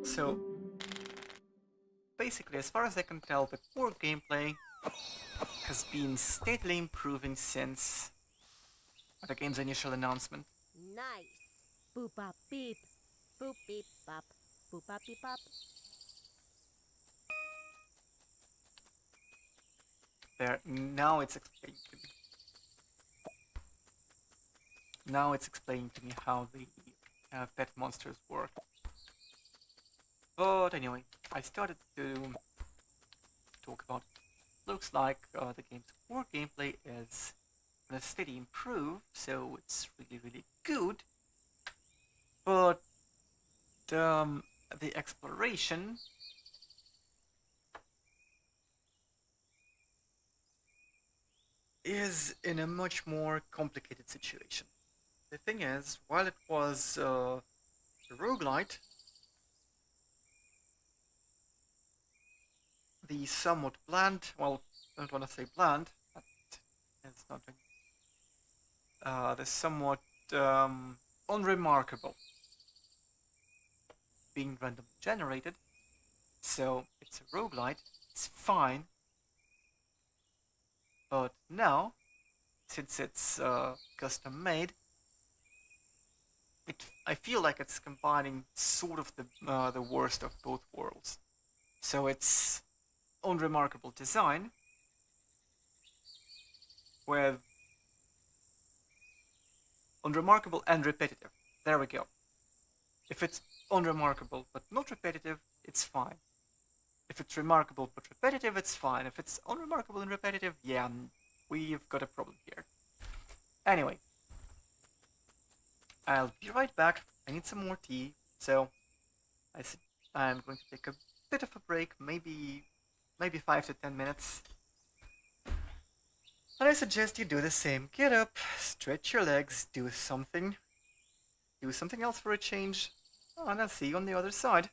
So, basically, as far as I can tell, the core gameplay has been steadily improving since the game's initial announcement. Nice! Boop bop beep. Boop beep bop. Boop bop beep bop. There, now it's explained to me. Now it's explaining to me how the pet monsters work. But anyway, I started to talk about. Looks like the game's core gameplay is on a steady improve, so it's really good. But the exploration is in a much more complicated situation. The thing is, while it was a roguelite, the somewhat bland, well, I don't want to say bland, but it's not the somewhat unremarkable being randomly generated. So it's a roguelite, it's fine. But now, since it's custom made, I feel like it's combining sort of the worst of both worlds. So it's unremarkable design with unremarkable and repetitive. There we go. If it's unremarkable but not repetitive, it's fine. If it's remarkable but repetitive, it's fine. If it's unremarkable and repetitive, yeah, we've got a problem here. Anyway, I'll be right back. I need some more tea, so I'm going to take a bit of a break, maybe 5 to 10 minutes. And I suggest you do the same. Get up, stretch your legs, do something else for a change, and I'll see you on the other side.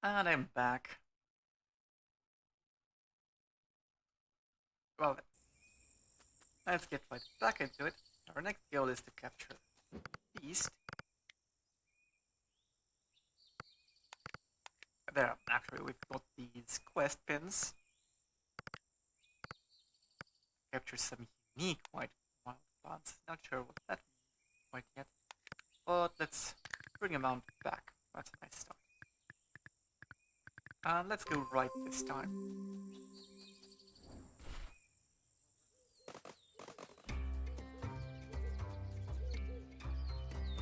And I'm back. Well then, let's get right back into it. Our next goal is to capture Beast. There, actually, we've got these quest pins. Capture some unique white wild plants. Not sure what that means quite yet. But let's bring a mount back. That's a nice start. And let's go right this time.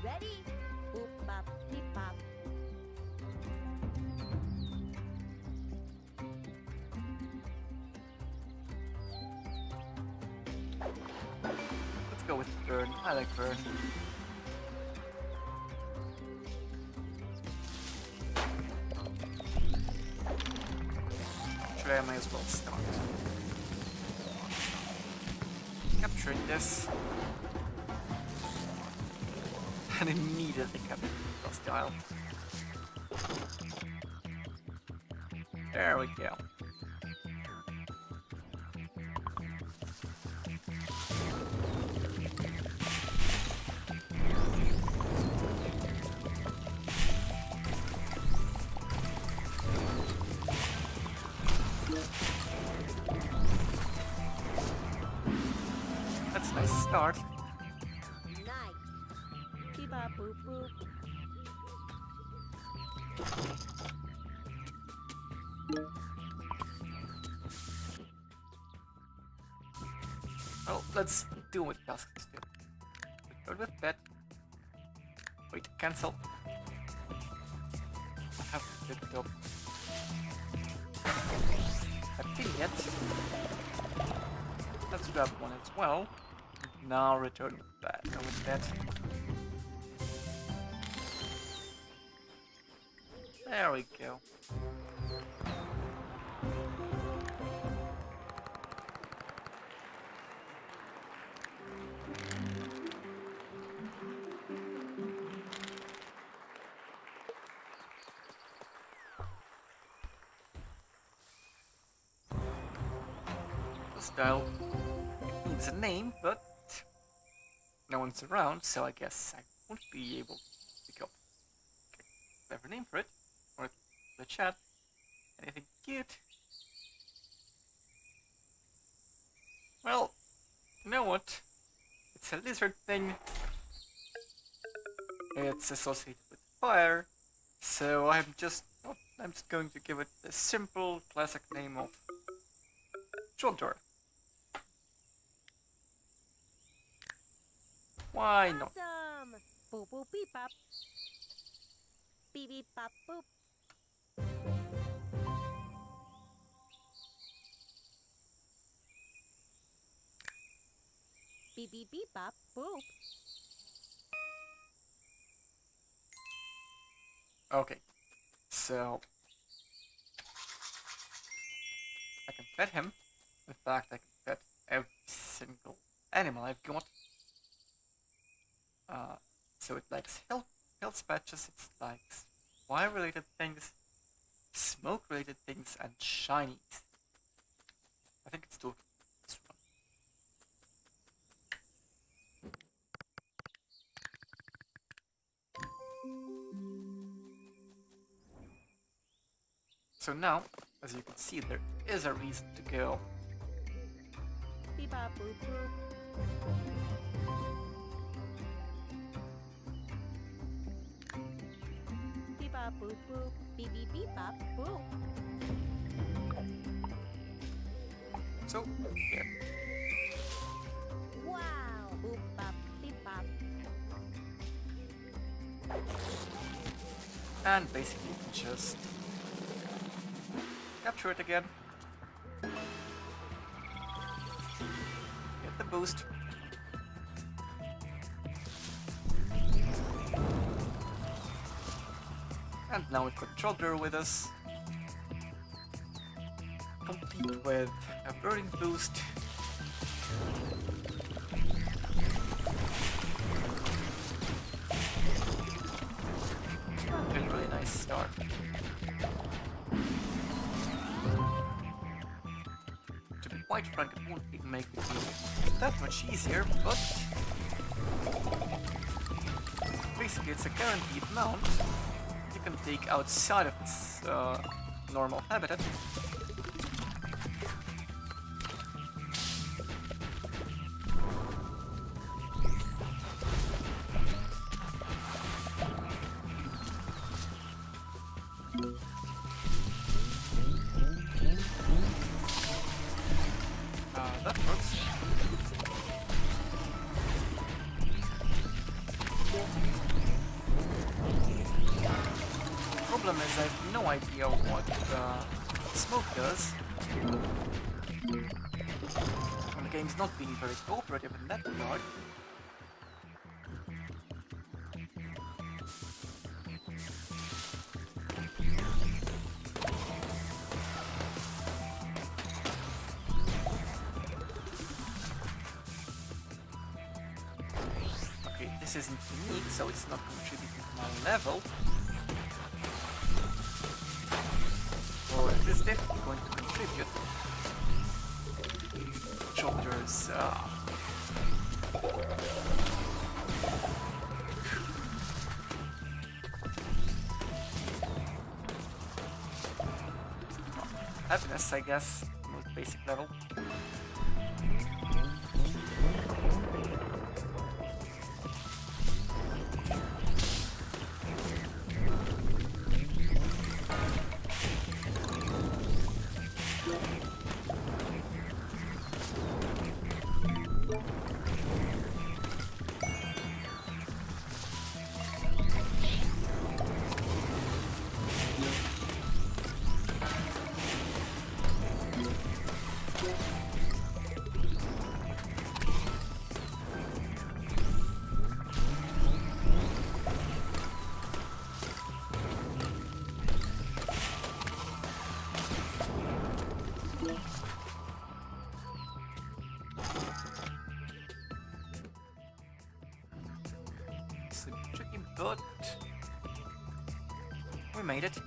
Ready? Boop bop beep bop. Let's go with Burn. I like Burn. Actually, I may as well start. Capturing this. And immediately capture the hostile. There we go. That's a nice start. Nice. Beep bop boop boop. Well, let's do what tasks do. Return with pet. Wait, cancel. I have to pick it up. Affiliate. Let's grab one as well. Now return with that. With that. There we go. Style. It needs a name, but no one's around, so I guess I won't be able to pick up a clever name for it. Or the chat. Anything cute? Well, you know what? It's a lizard thing. It's associated with fire, so I'm just going to give it the simple classic name of Jodor. Why not? Awesome! Boop boop beep bop. Beep beep bop boop. Beep beep beep bop boop. Okay, so I can pet him. In fact, I can pet every single animal I've got. So it likes health patches, it likes fire-related things, smoke-related things, and shinies. I think it's still this one. So now, as you can see, there is a reason to go. Beep bop boop boop. Beep bop boop boop. Beep beep beep bop boop. So, here. Wow! Boop bop beep bop. And basically you can just capture it again. Get the boost. And now we've got Jodor with us. Complete with a burning boost. Really nice start. To be quite frank, it won't make it that much easier, but basically it's a guaranteed mount you can take outside of its normal habitat. That works. Problem is I have no idea what smoke does. And the game's not being very cooperative in that regard. Okay, this isn't unique, so it's not contributing to my level. So it is definitely going to contribute. Jodor's happiness, I guess, most basic level. It's a bit tricky, but we made it.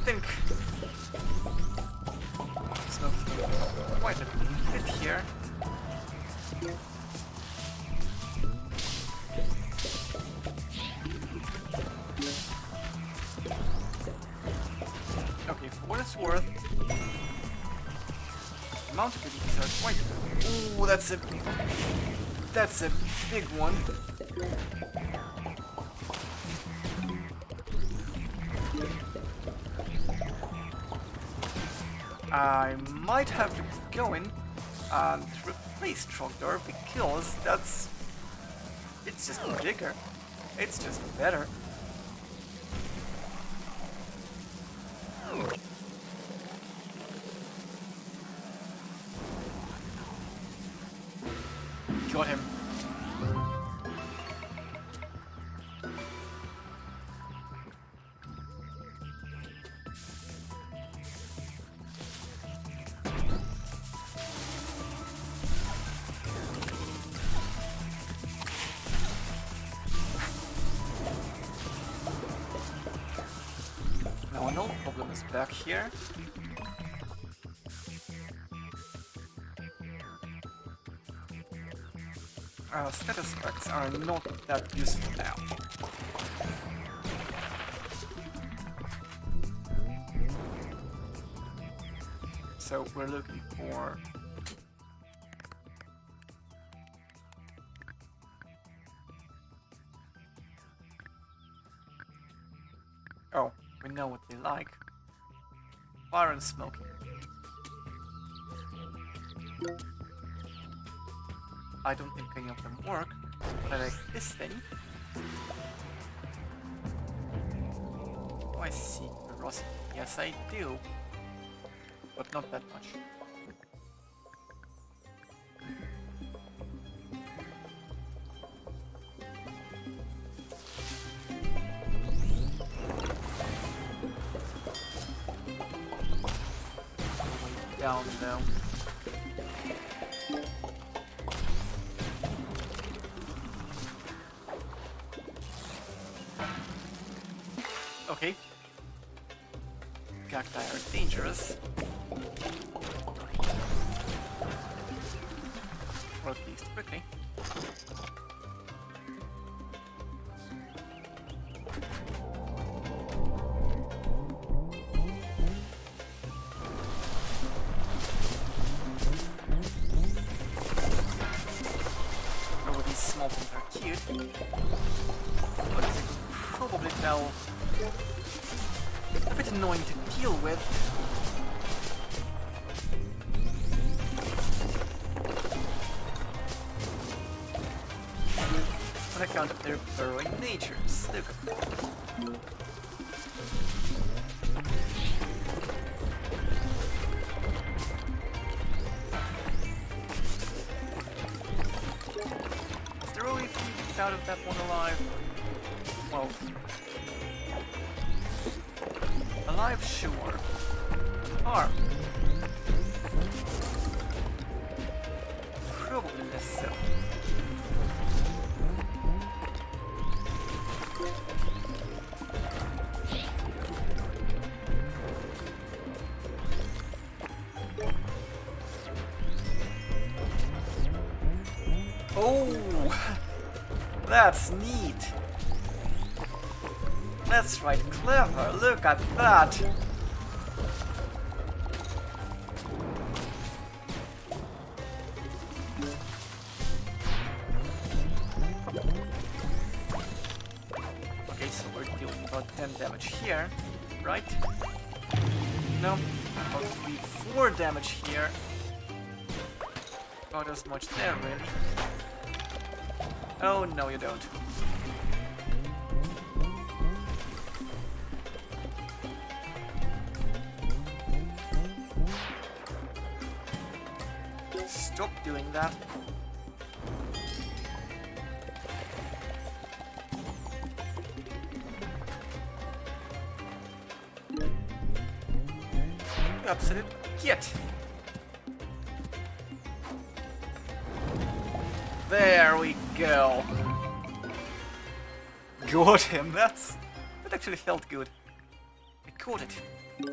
think smoke's going quite a bit here. Okay, for what it's worth, the amount of goodies are quite. Ooh, that's a big one. I might have to go in and replace Trogdor because it's just bigger. It's just better. Got him. Now an old problem is back here. Status effects are not that useful now. So we're looking for... Oh, we know what they like. Fire and smoking. I don't think any of them work, but I like this thing. Do I see ferocity? Yes, I do. But not that much. Way down though. Okay. Cacti are dangerous. Or at least quickly. Oh, these small things are cute. But as you can probably tell, a bit annoying to deal with. On account of their burrowing natures. Look at that. Is there only people out of that one alive? Well, alive, sure. Harm. Probably less so. Oh, that's neat. That's right, clever. Look at that. Okay, so we're dealing about 10 damage here, right? No, about 3-4 damage here. About as much there, really. Oh, no, you don't. Stop doing that. Absolute git. There we go. Got him. That actually felt good. I caught it. Wonder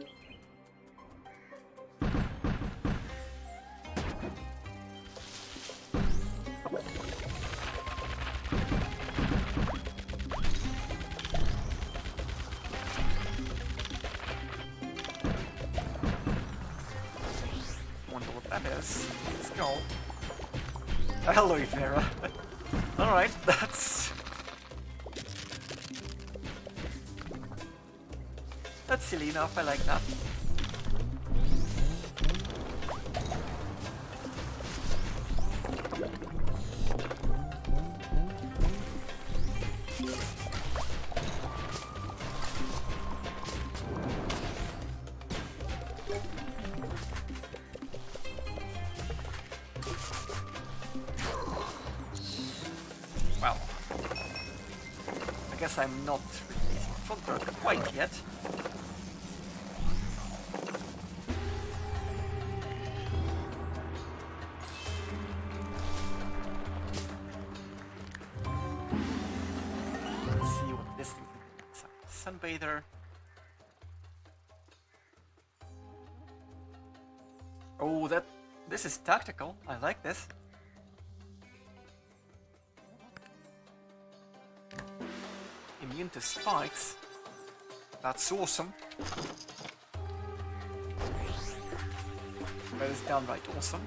what that is. Let's go. Aloe vera. Alright, that's silly enough, I like that. Well, I guess I'm not Frogberg quite yet. Let's see what this is. Sunbather. Oh, this is tactical. I like this. Immune to spikes. That's awesome. That is downright awesome.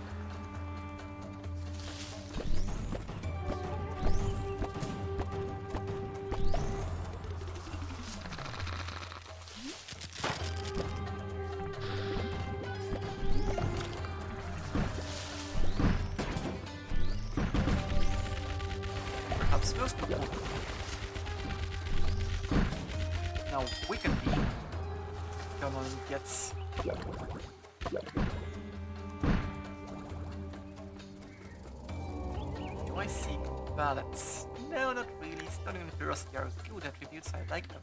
Perhaps most people. Now Wicked Bee. Come on, gets. Do I seek balance? No, not really. Stunning and ferocity are good attributes. I like them.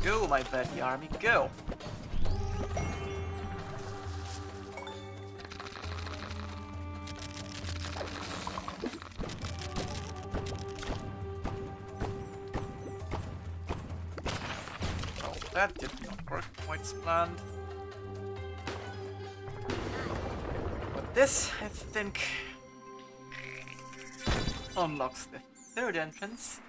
Go, my buddy army, go! Oh, that did not work quite as planned. But this, I think, unlocks the third entrance.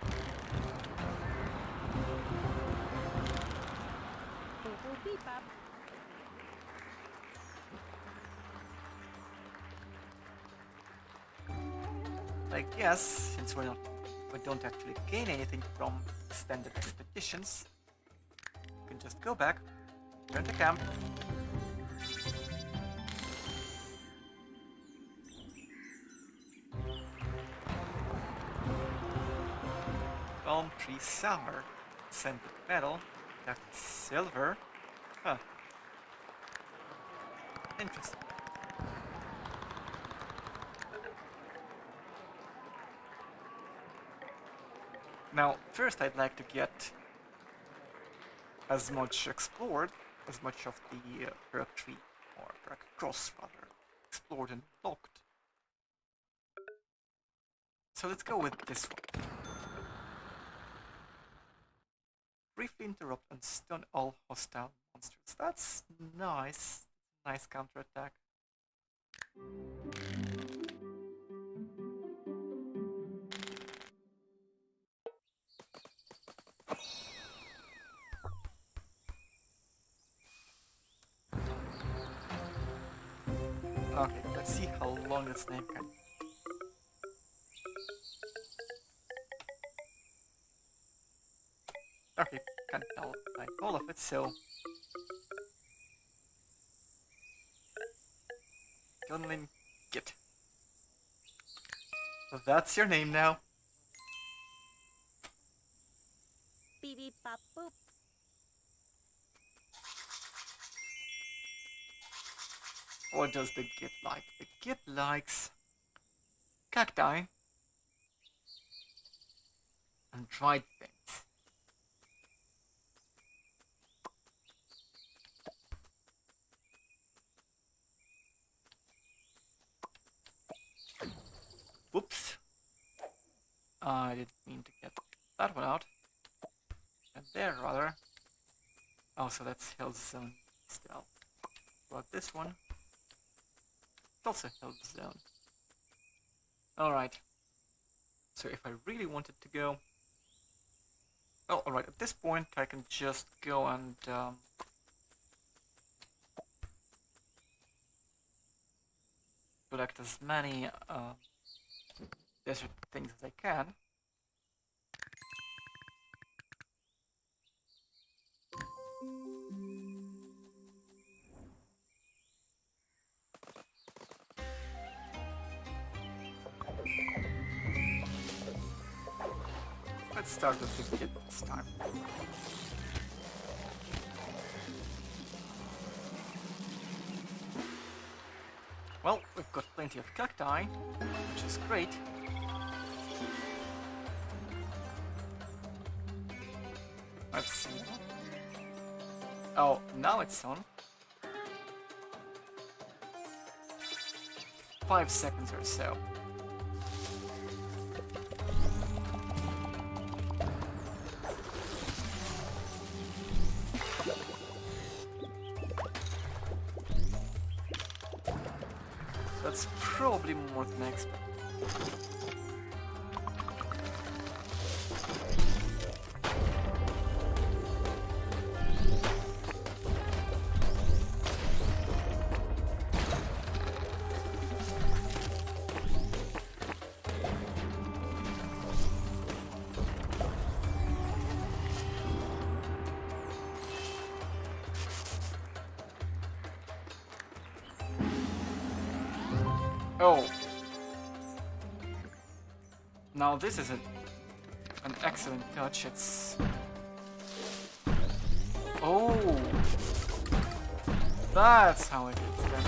I guess, since we don't actually gain anything from extended expeditions, we can just go back, return to camp. Palm tree sour, scented metal, that's silver. Huh. Interesting. Now, first I'd like to get as much explored, as much of the perk tree, or perk cross rather, explored and locked. So let's go with this one. Briefly interrupt and stun all hostile monsters. That's nice. Nice counterattack. Okay, let's see how long this name can. Okay, can't tell like all of it, so Gunlin Git. So that's your name now. Beep beep bop boop. What does the Git like? The Git likes cacti and dried things. I didn't mean to get that one out. And there, rather. Oh, so that's Health Zone still. But this one, it's also Health Zone. Alright. So if I really wanted to go... Oh, alright, at this point I can just go and... collect as many desert things as I can. Let's start with the kit this time. Well, we've got plenty of cacti, which is great. Let's see. Oh, now it's on. 5 seconds or so. That's probably more than I expected. Oh. Now this is an excellent touch. It's... Oh. That's how it is then.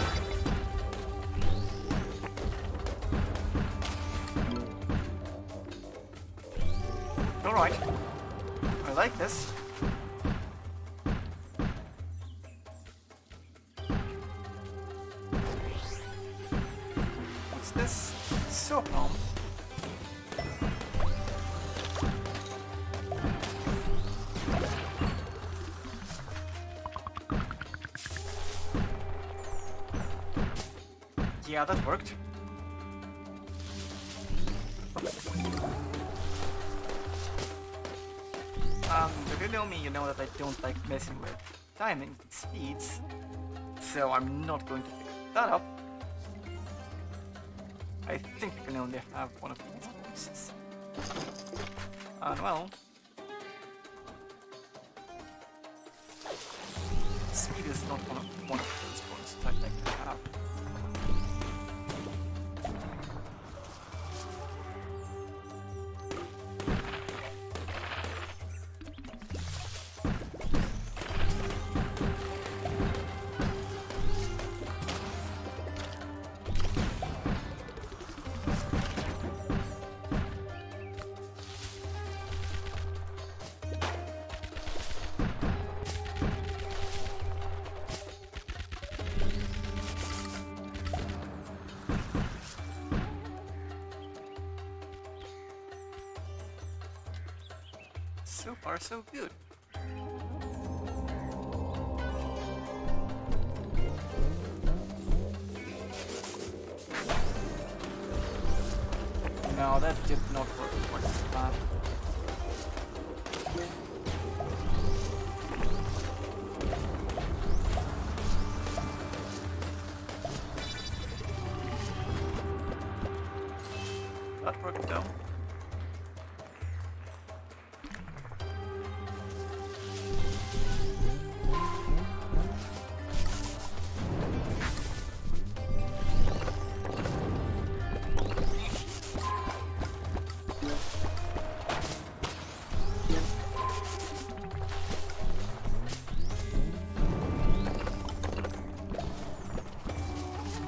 Alright. I like this. This soap home. Yeah, that worked. If you know me, you know that I don't like messing with timing and speeds, so I'm not going to pick that up. I think you can only have one of these bonuses. And well... Speed is not one of those bonuses I'd like to have. So far, so good. No, that did not work for this plan. That worked though.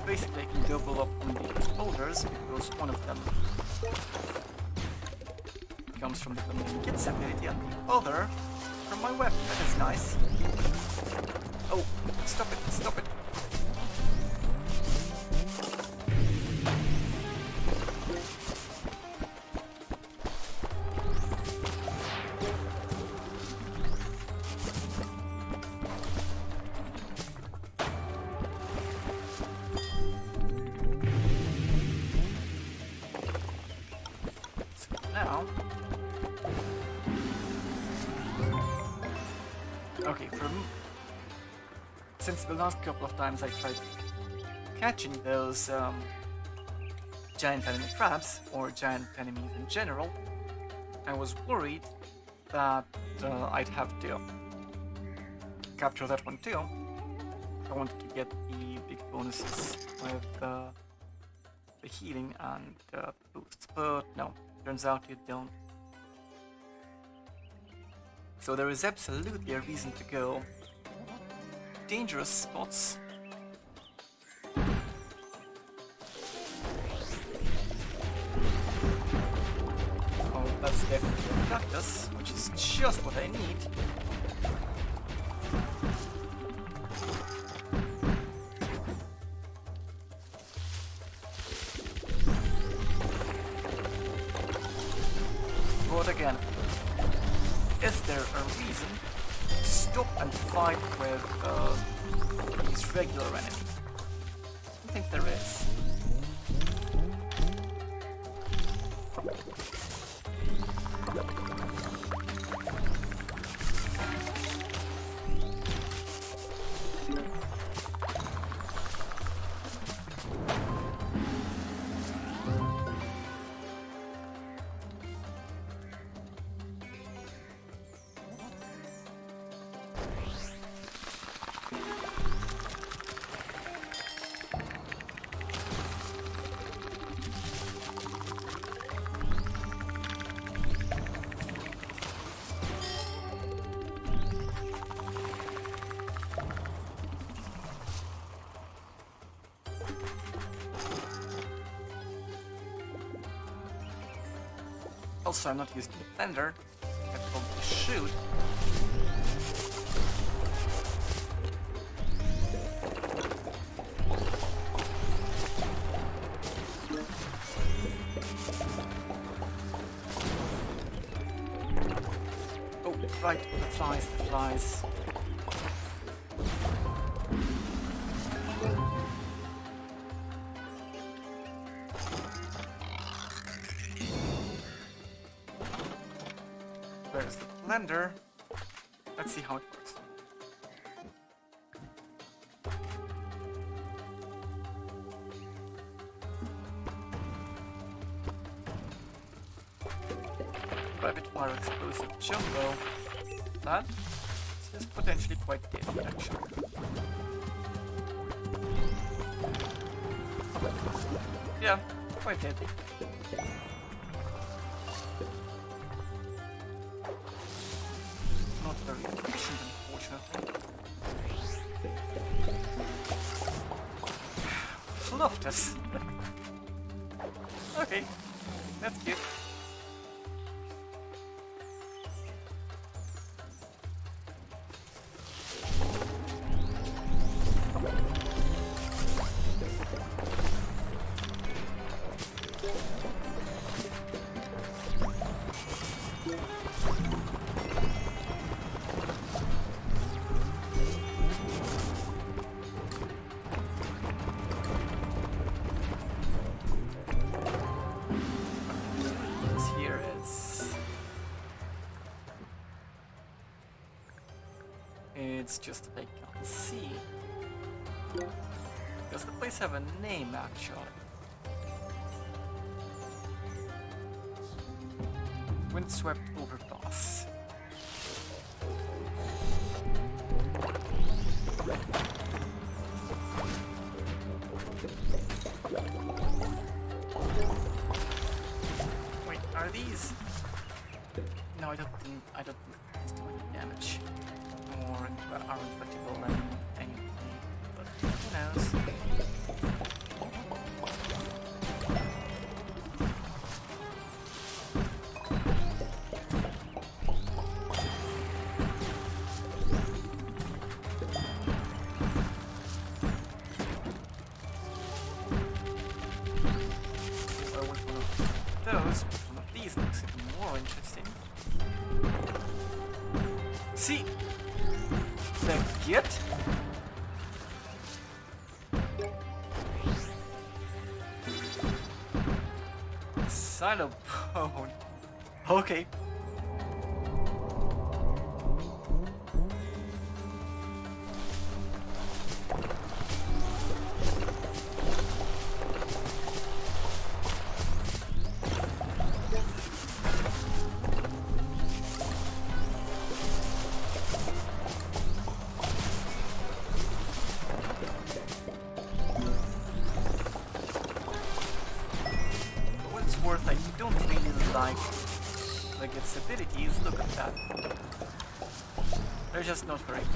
Basically, I can double up on these boulders because one of them comes from the Cleansing Kits ability and the other from my weapon. That is nice. Oh, stop it, stop it. from since the last couple of times I tried catching those giant enemy crabs or giant enemies in general, I was worried that I'd have to capture that one too. I wanted to get the big bonuses with the healing and boosts, but no, turns out you don't. So there is absolutely a reason to go dangerous spots. Oh, that's definitely a cactus, which is just what I need. But again, is there a reason to stop and fight with these regular enemies? I think there is. Also, I'm not using the blender. I can probably shoot. Oh, right, the flies, the flies. Where's the blender? Let's see how it works. Rapid fire explosive jumbo. That is potentially quite deadly, actually. Yeah, quite deadly. Not very efficient, unfortunately. Loftus. Okay, that's cute. Here is... It's just that I can't see. Does the place have a name, actually? Windswept Overpass. Wait, are these? No, I don't think it's doing damage. Or aren't practical than anything, but who knows? Those, but one of these looks even more interesting. See? The git? Silo bone. Okay. like its abilities, look at that. They're just not very good.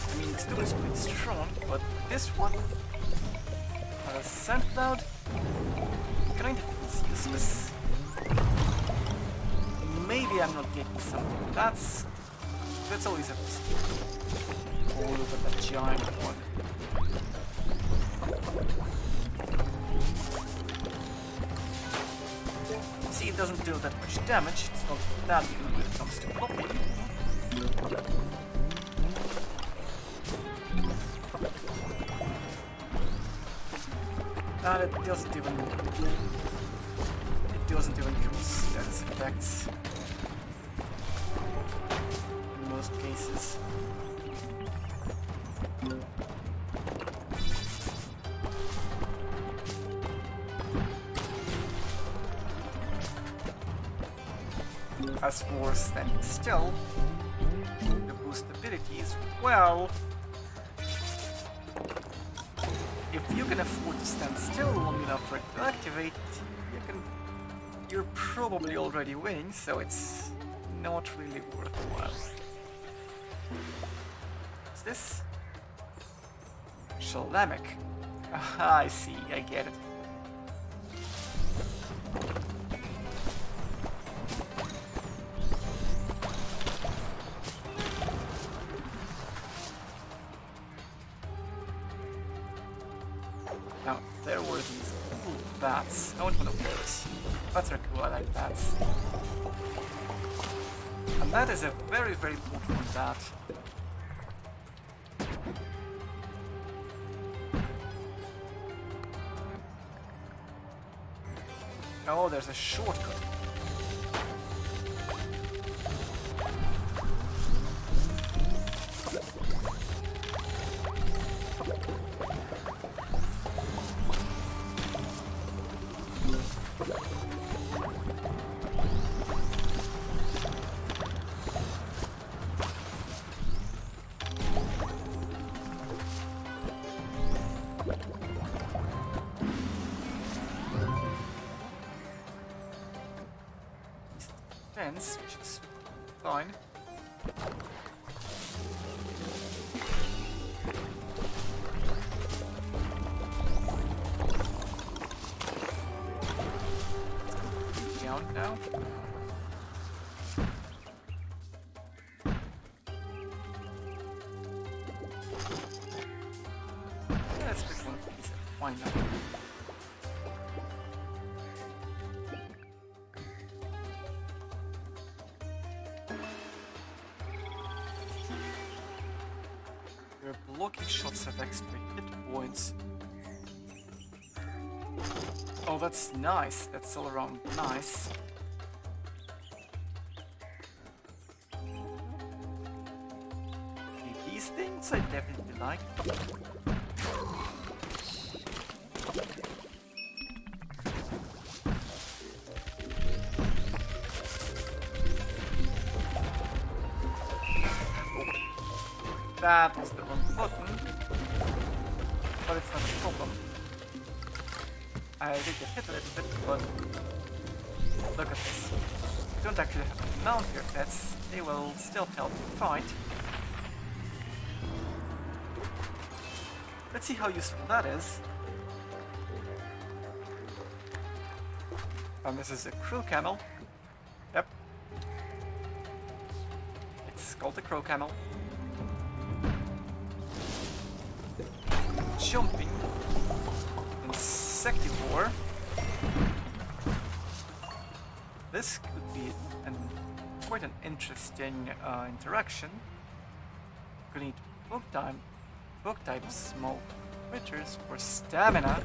I mean, this dude is pretty strong, but this one, a Sand Cloud, kind of feels useless. Maybe I'm not getting something. That's always a risk. Oh, look at that giant one. See, it doesn't do that much damage. It's not that good when it comes to blocking. And it doesn't even use status effects in most cases. As for standing still, the boost abilities, well, if you can afford to stand still long enough for it to activate, you're probably already winning, so it's not really worthwhile. What's this? Shalamic. Aha, I see, I get it. Now, there were these cool bats. I want one of those. Bats are cool, I like bats. And that is a very, very important bat. Oh, there's a shortcut. Which is fine. Down now. Yeah, let's pick one piece. Why not? Blocking shots have extra hit points. Oh, that's nice. That's all around nice. Okay, these things I definitely like. That was the wrong button, but it's not a problem. I did get hit a little bit, but look at this. You don't actually have to mount your pets, they will still help you fight. Let's see how useful that is. And this is a Crow Camel. Yep. It's called the Crow Camel. Jumping Insectivore. This could be quite an interesting interaction. Could need book type small critters for stamina.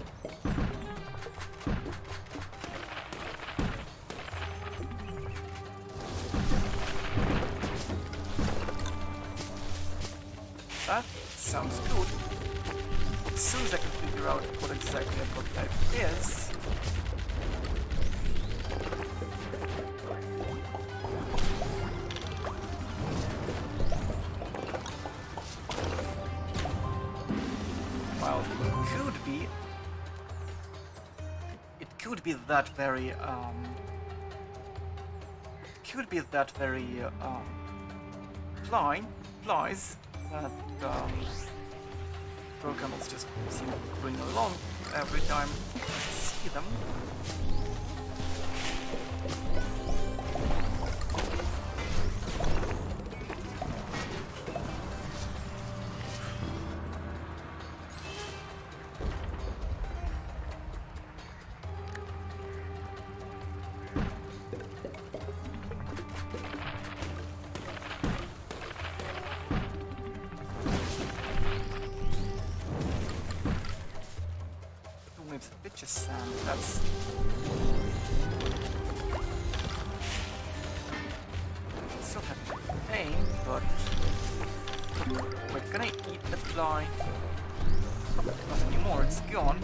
That sounds good. As soon as I can figure out what exactly a book type is, could be that very flies that pro camels just seem to be going along every time I see them. Just sand, that's still have pain, but wait, can I eat the fly? Not anymore, it's gone.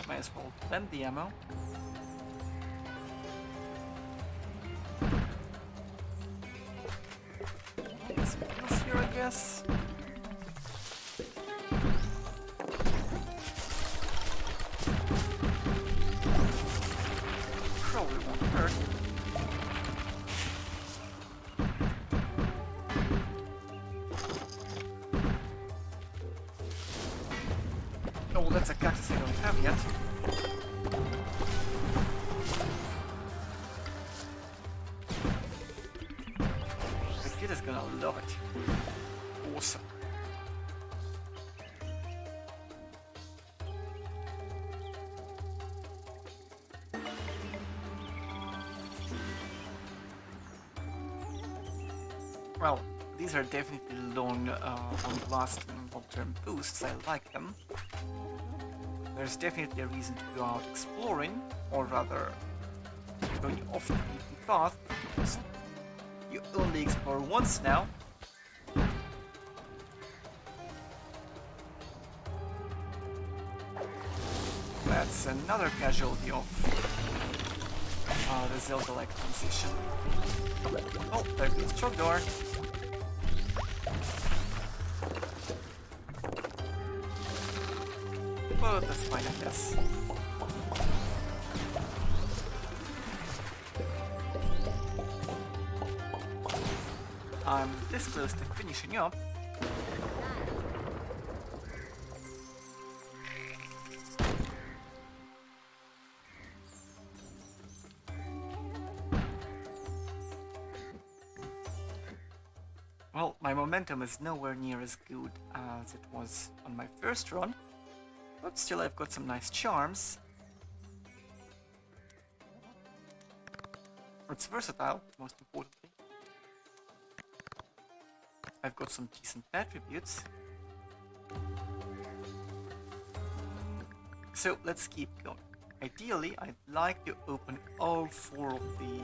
Might as well blend the ammo. Here, I guess. Probably won't hurt. Oh, that's a cactus I don't have yet. The kid is gonna love it. Awesome. Well, these are definitely long-lasting, long-term boosts. I like them. There's definitely a reason to go out exploring, or rather, going off the beaten path. You only explore once now. That's another casualty of the Zelda-like transition. Oh, there goes Trogdor. But that's fine, I guess. I'm this close to finishing up. Well, my momentum is nowhere near as good as it was on my first run, but still I've got some nice charms. It's versatile, most importantly. I've got some decent attributes. So let's keep going. Ideally, I'd like to open all 4 of the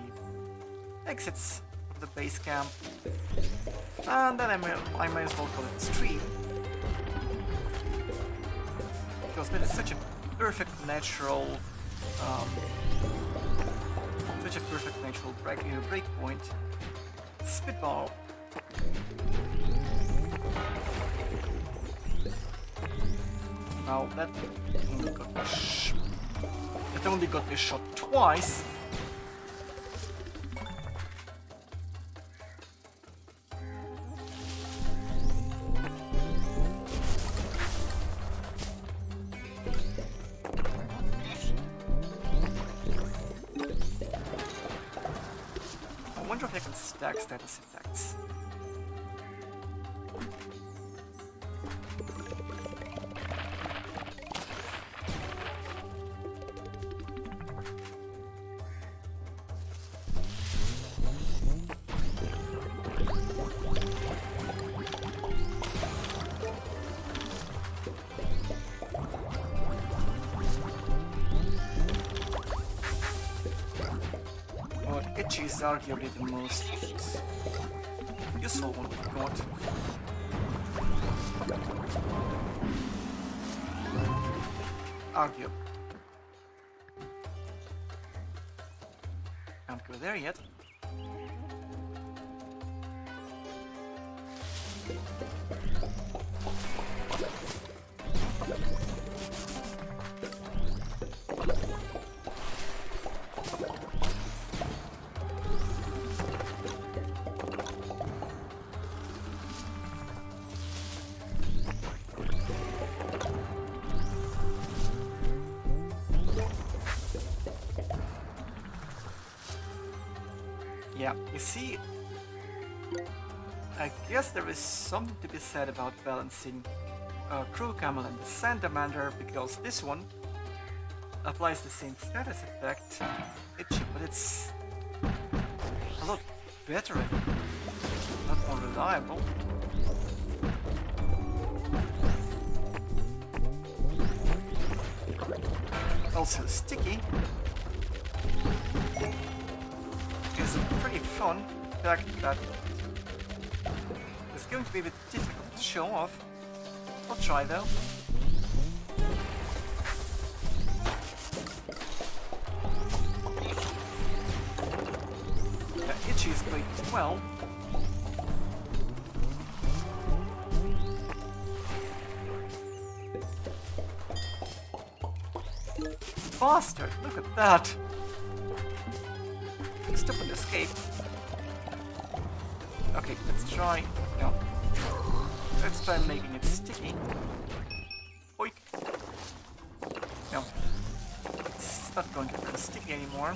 exits of the base camp. And then I might as well call it a stream. Because that is such a perfect natural break point. Spitball. Now that only got me shot twice. I wonder if I can stack status effects. Itchy is arguably the most useful one we've got. Arguably. go there yet. Yeah, you see, I guess there is something to be said about balancing Crew Camel and the Salamander, because this one applies the same status effect, but it's a lot better and a lot more reliable. Also sticky. Is pretty fun. The fact that it's going to be a bit difficult to show off. I'll try though. The Itchy is great as well. Bastard! Look at that! Stop and escape. Okay, let's try. No. Let's try making it sticky. Oink. No. It's not going to become sticky anymore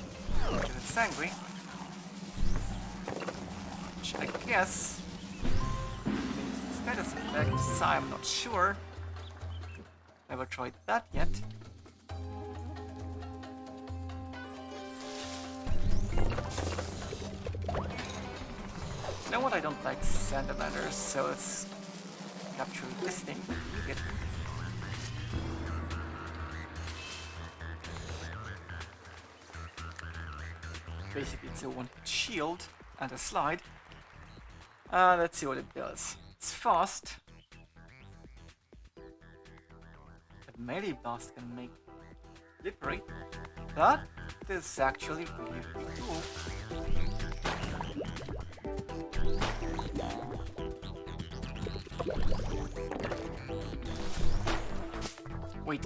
because it's angry. Which I guess status effect, so I'm not sure. Never tried that yet. You know what, I don't like salamanders, so let's capture this thing. Get basically it's a one-hit shield and a slide. Let's see what it does. It's fast. The melee blast can make slippery. That is actually really cool. Wait,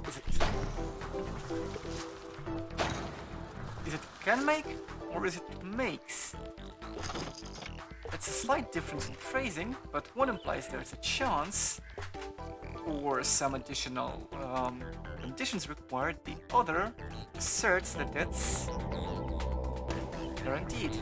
is it can make or is it makes? It's a slight difference in phrasing, but one implies there's a chance or some additional conditions required. The other asserts that it's guaranteed.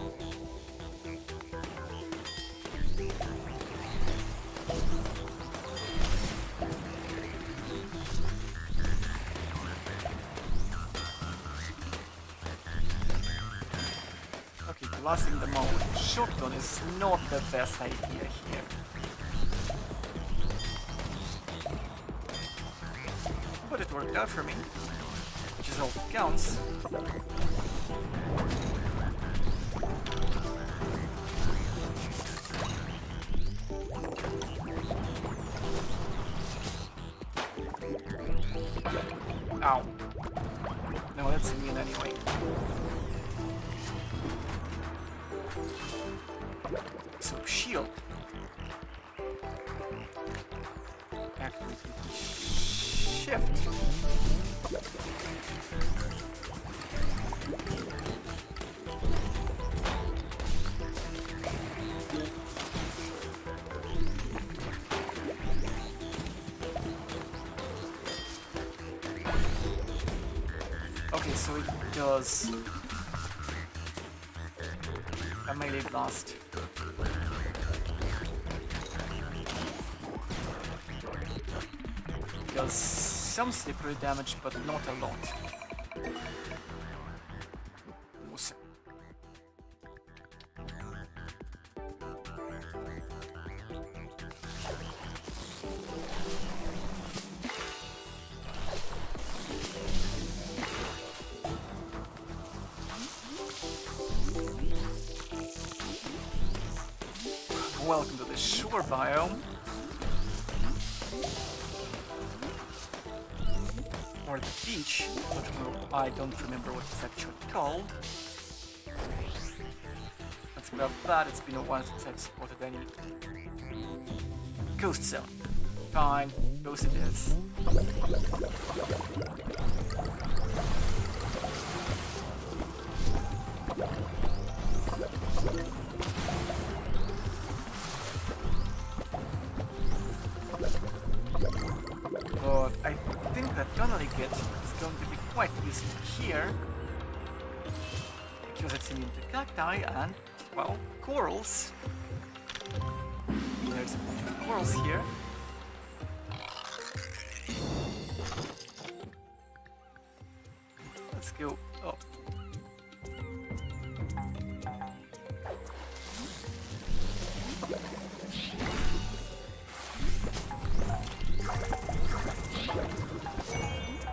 Blasting them all with a shotgun is not the best idea here. But it worked out for me, which is all that counts. Ow. No, that's immune anyway. So shield. Activate shift. Okay, so it does a melee blast. Does some slippery damage, but not a lot. Awesome. Welcome to the shore biome. Or the beach, but I don't remember what it's actually called. Let's grab that. It's been a while since I've spotted any. Ghost zone. Fine. Ghost it is. But I think that Gunnerigate is going to be quite useful here. Because it's immune to cacti and, well, corals. There's a bunch of corals here. Let's go up.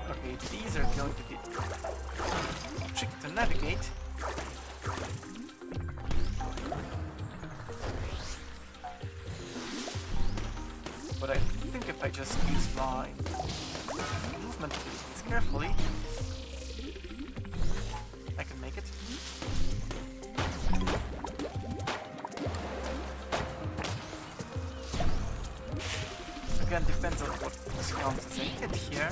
Okay, these are going to be tricky to navigate. But I think if I just use my movement abilities carefully, I can make it. Again, depends on what counts as a hit here.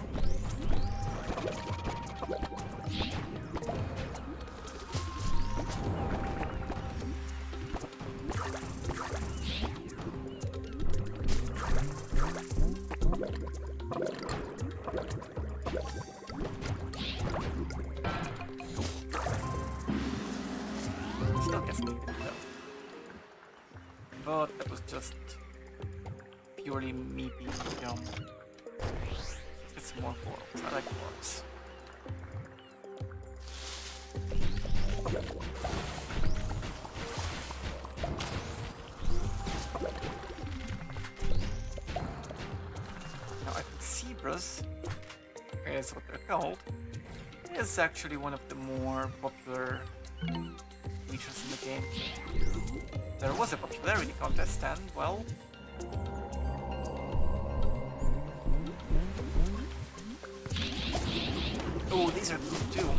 Still gets me though. But that was just purely me being dumb. It's more corals. I like corals. Now I think zebras, is what they're called, is actually one of the more popular creatures in the game. There was a popularity contest and, well, oh, these are good too.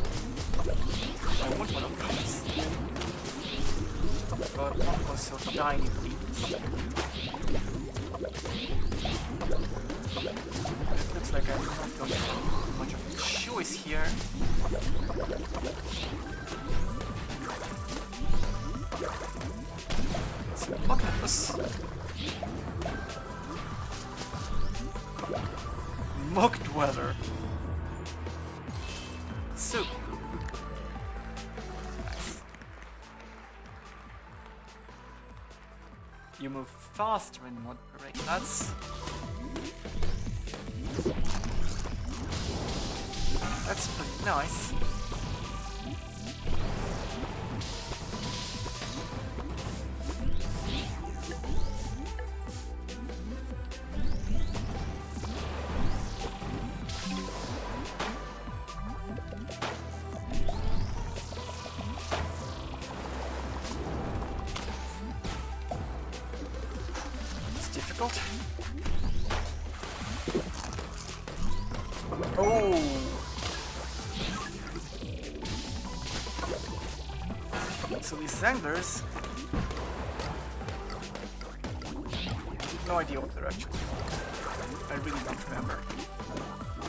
I want one of these. But not for so tiny, please. It looks like I'm not going to have much of a choice here. It's an octopus. Muck Dweller. So nice. You move faster in Mod Parade. That's pretty nice. Difficult. Oh! So these anglers, no idea what they're actually called. I really don't remember.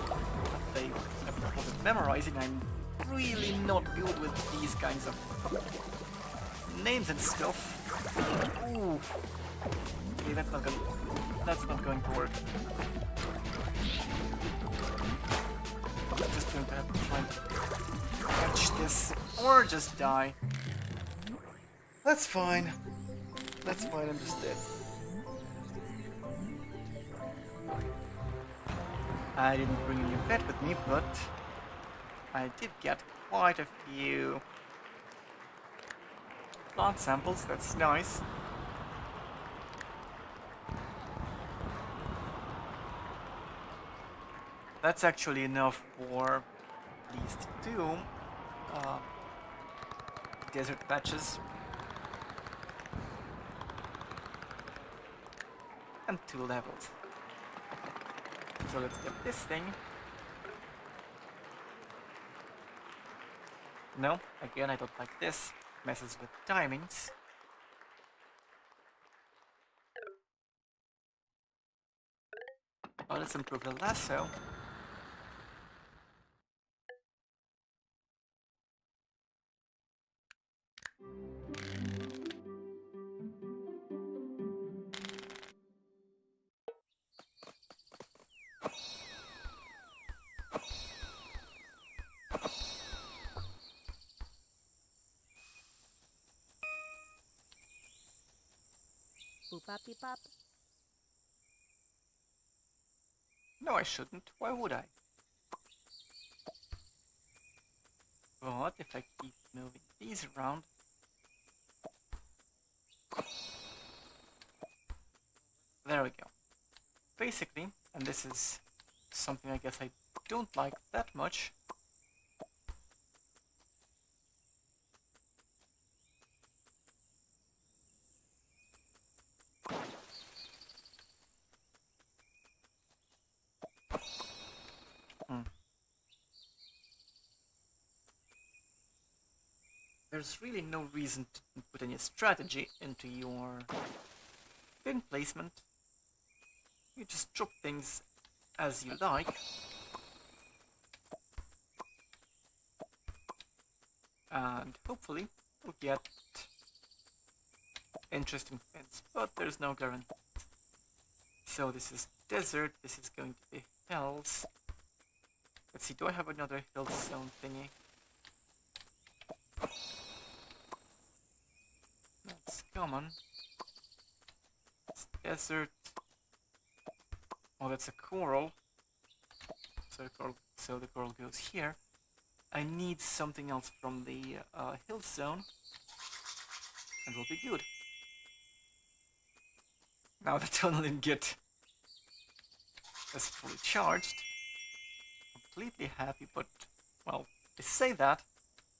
But they have no problem memorizing. I'm really not good with these kinds of names and stuff. Ooh. Okay, that's not going to work. I'm just going to have to try and catch this or just die. That's fine. That's fine, I'm just dead. I didn't bring a new pet with me, but I did get quite a few plant samples. That's nice. That's actually enough for at least 2 desert patches and 2 levels. So let's get this thing. No, again I don't like this. Messes with timings. Oh, let's improve the lasso. Boop bop beep bop. No, I shouldn't. Why would I? But if I keep moving these around... There we go. Basically, and this is something I guess I don't like that much, there's really no reason to put any strategy into your pin placement. You just drop things as you like. And hopefully we'll get interesting pins, but there's no guarantee. So this is desert, this is going to be hills. Let's see, do I have another hill zone thingy? That's common. It's desert. Oh, that's a coral. So the coral goes here. I need something else from the hill zone, and we'll be good. Now the tunnel ingot is fully charged. Completely happy, but, well, they say that,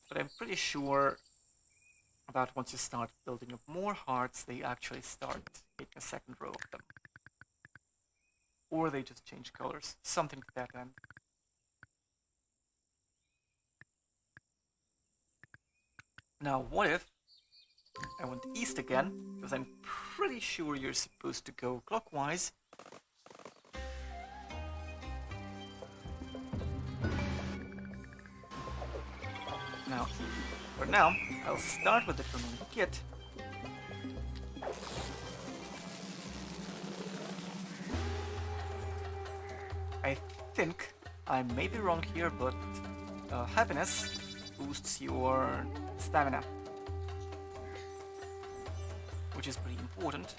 but I'm pretty sure that once you start building up more hearts, they actually start making a second row of them. Or they just change colors, something to that end. Now, what if I went east again, because I'm pretty sure you're supposed to go clockwise. Now, for now, I'll start with the tunnel kit. I think I may be wrong here, but happiness boosts your stamina, which is pretty important.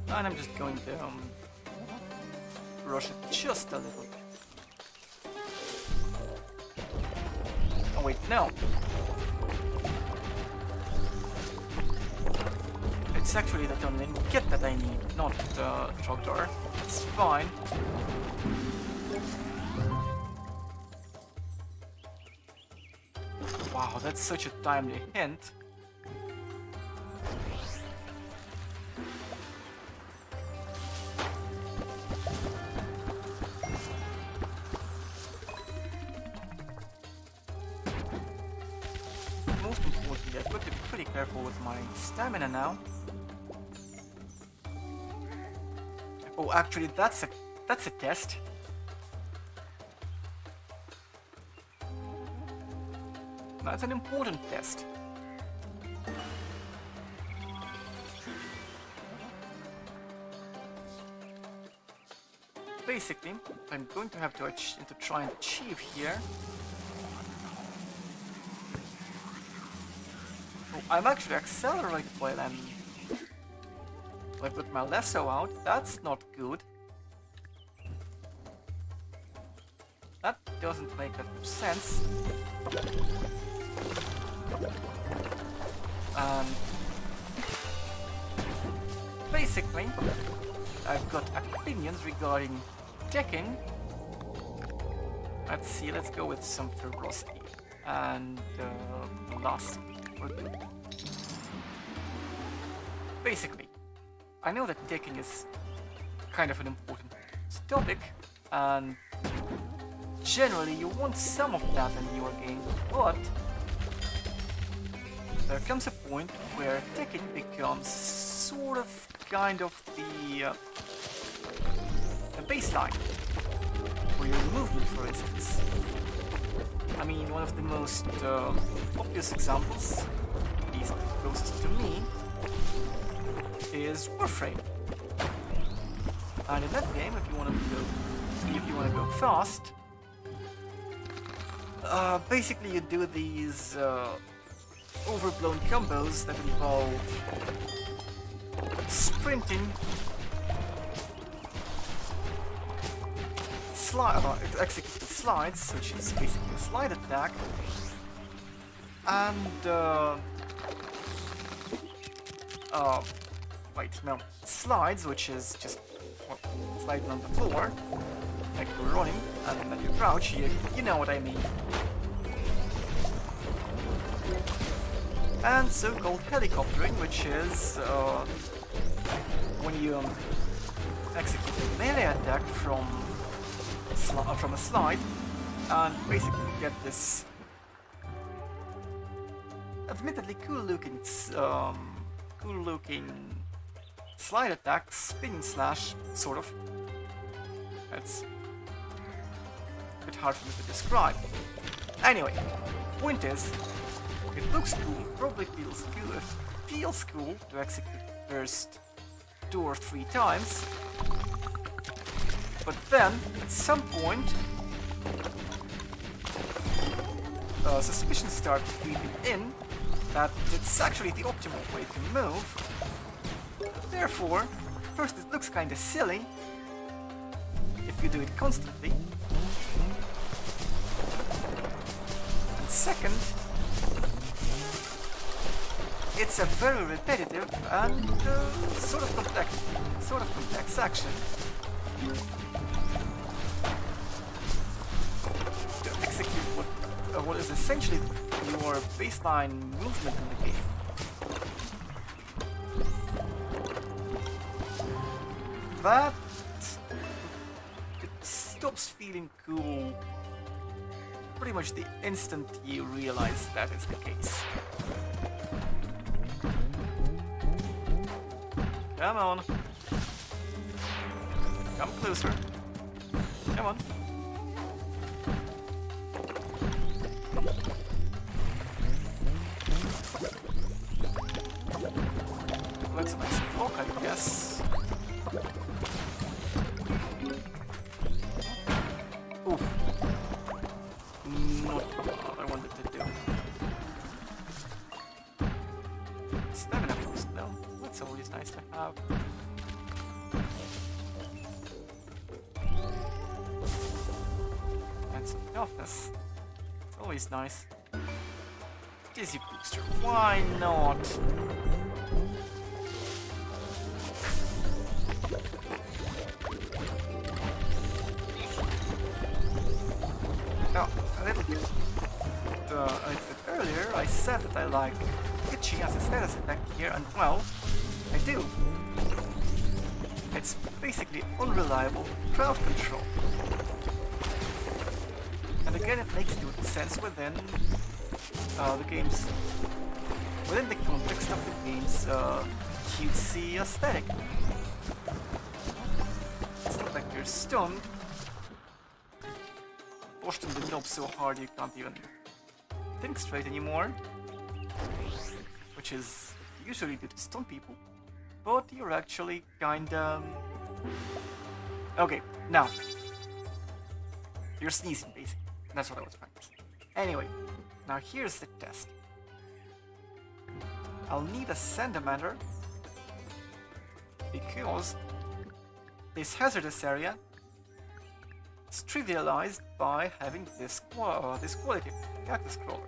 And I'm just going to rush it just a little bit. Oh wait, no! It's actually the tunnel kit that I need, not Trogdor. It's fine. Wow, that's such a timely hint. Most importantly, I've got to be pretty careful with my stamina now. Oh, actually, that's a test. That's an important test. Basically, I'm going to have to try and achieve here. Oh, I'm actually accelerated while I put my lasso out. That's not good. That doesn't make that much sense. Basically, I've got opinions regarding decking. Let's see, let's go with some ferocity and lust. We're good. Basically, I know that decking is kind of an important topic, and generally you want some of that in your game, but there comes a point where Tekkit becomes sort of, kind of the baseline for your movement, for instance. I mean, one of the most obvious examples, at least closest to me, is Warframe. And in that game, if you want to go fast, basically you do these overblown combos that involve sprinting, executing slides, which is basically a slide attack, and slides, which is just sliding on the floor, like you're running, and then you crouch. You know what I mean. And so-called helicoptering, which is when you execute a melee attack from a slide, and basically get this admittedly cool-looking slide attack, spinning slash, sort of. It's a bit hard for me to describe. Anyway, point is, it looks cool, probably feels cool to execute the first 2 or 3 times, but then, at some point, suspicions start creeping in that it's actually the optimal way to move. Therefore, first it looks kinda silly if you do it constantly, and second, it's a very repetitive and sort of complex action to execute what is essentially your baseline movement in the game. That it stops feeling cool pretty much the instant you realize that is the case. Come on. Come closer. Come on. That's a nice block, I guess. Ooh. Not what I wanted to do. Stamina boost, though. That's always nice to have. And some toughness. It's always nice. Dizzy booster, why not? Now, a little bit earlier I said that I like itching as a status effect here, and well, I do. It's basically unreliable crowd control. And again, it makes good sense within within the context of the game's cutesy aesthetic. It's not like you're stunned, pushed in the knob so hard you can't even think straight anymore, which is usually due to stun people, but you're actually kinda... Okay, now, you're sneezing basically, that's what I was trying to say. Anyway, now here's the test. I'll need a Salamander, because this hazardous area is trivialized by having this quality cactus crawler.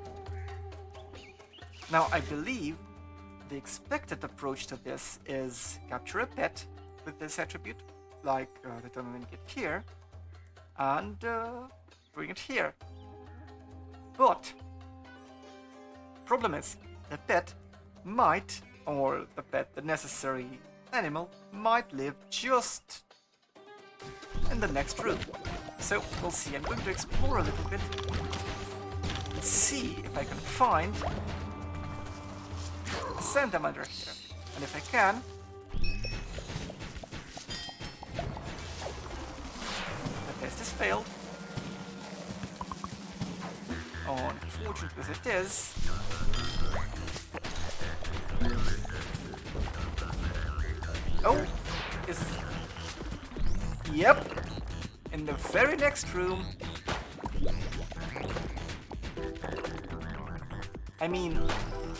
Now I believe the expected approach to this is capture a pet with this attribute, like the tournament get here, and bring it here. But problem is, the pet might, or the necessary animal might live just in the next room. So we'll see. I'm going to explore a little bit and see if I can find send them under here. And if I can... The test is failed. Unfortunate as it is. Oh! Yep! In the very next room. I mean,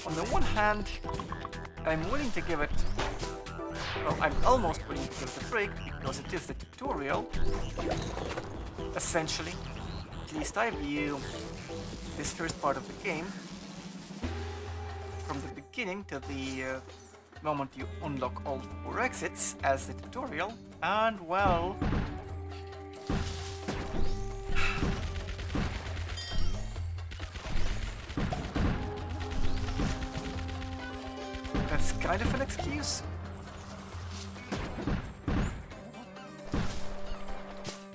on the one hand, I'm willing to give it... Well, I'm almost willing to give it a break, because it is the tutorial. Essentially. At least I view this first part of the game from the beginning to the moment you unlock all 4 exits as the tutorial. And, well... that's kind of an excuse.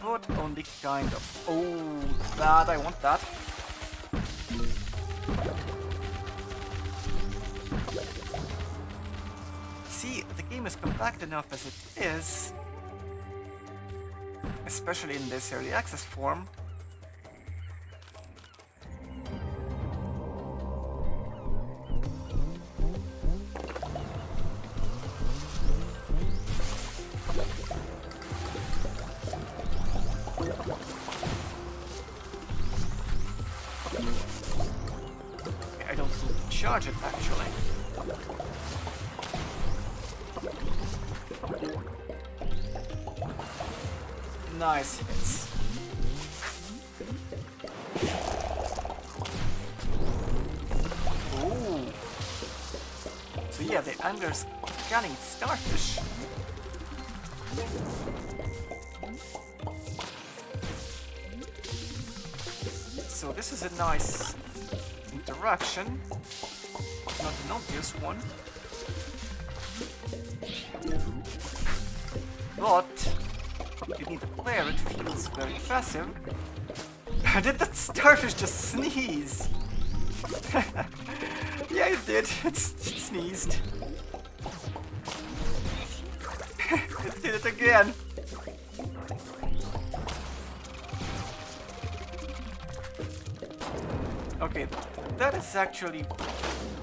But only kind of. Oh, that, I want that. See, the game is compact enough as it is, especially in this early access form. I don't need to charge it actually. Nice hits. Ooh. So yeah, the angler's scanning starfish. So this is a nice interaction, not an obvious one. But you need to play it, feels very passive. Did that starfish just sneeze? Yeah, it did. It sneezed. It did it again. Okay, that is actually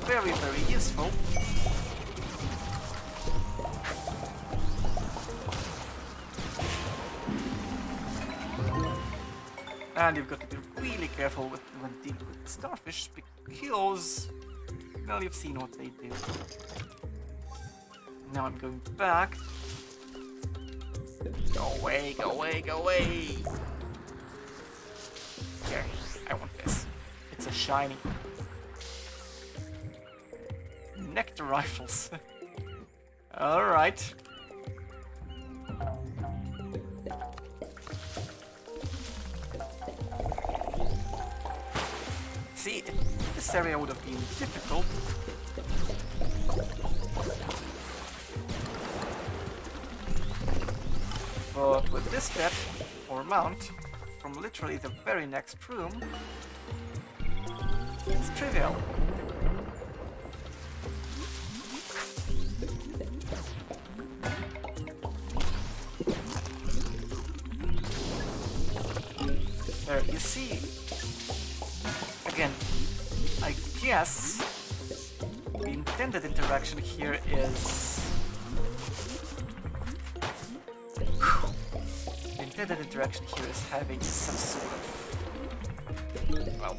very, very useful. And you've got to be really careful when dealing with the starfish, because, well, you've seen what they do. Now I'm going back. Go away, go away, go away! Here, I want this. It's a shiny. Nectar rifles. Alright. See, this area would have been difficult. But with this pet, or mount, from literally the very next room, it's trivial. There, you see, again, I guess the intended interaction here is... The intended interaction here is having some sort of... well,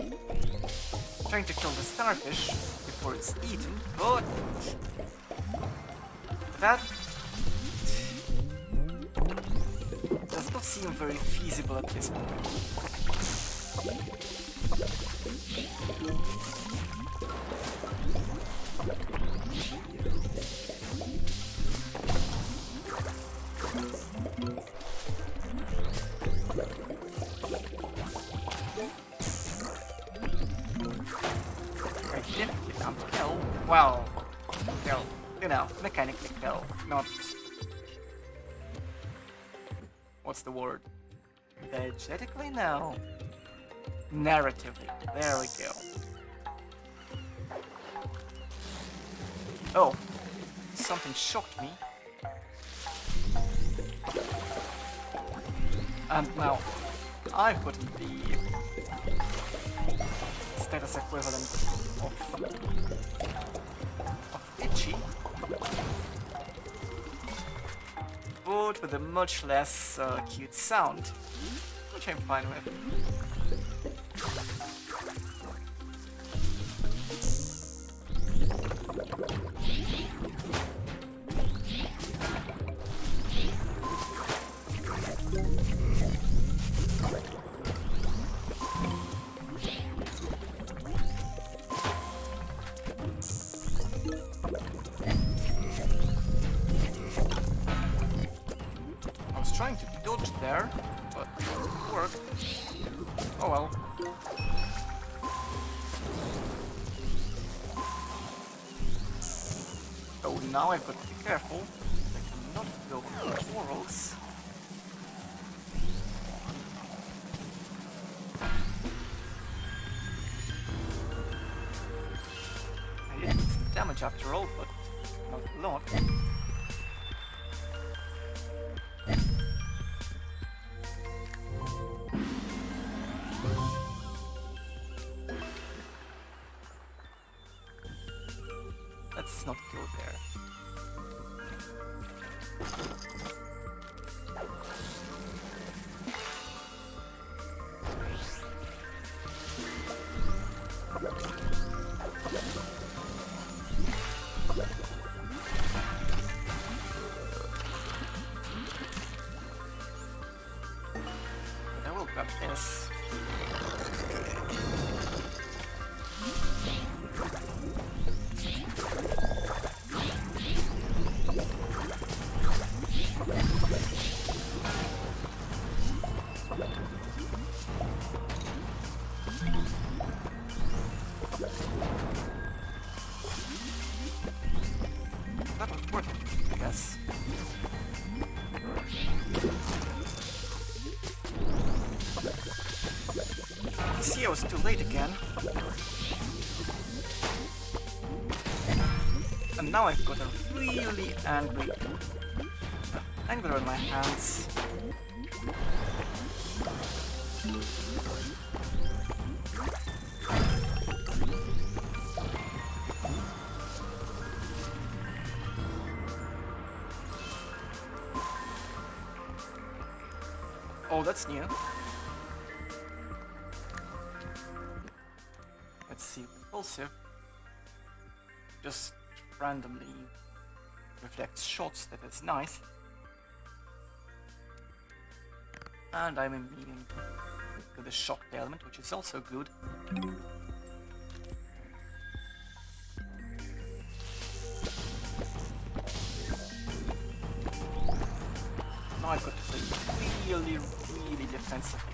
trying to kill the starfish before it's eaten, but... that... does not seem very feasible at this point. Well, you know, mechanically kill, not... what's the word? Diegetically? No. Narratively. There we go. Oh, something shocked me. And now I've gotten the status equivalent of itchy, but with a much less cute sound, which I'm fine with. I was trying to dodge there, but it didn't work. Oh well. Oh, now I've got to be careful. I cannot go on the morals. I did some damage after all, but not a lot. Let's not go there. I will grab this. That was worth it, I guess. See, I was too late again. And now I've got a really angry angler on my hands. Oh, that's new. Let's see, repulsive just randomly reflects shots. That is nice. And I'm immune to the shock element, which is also good. Now I've got to play really defensively.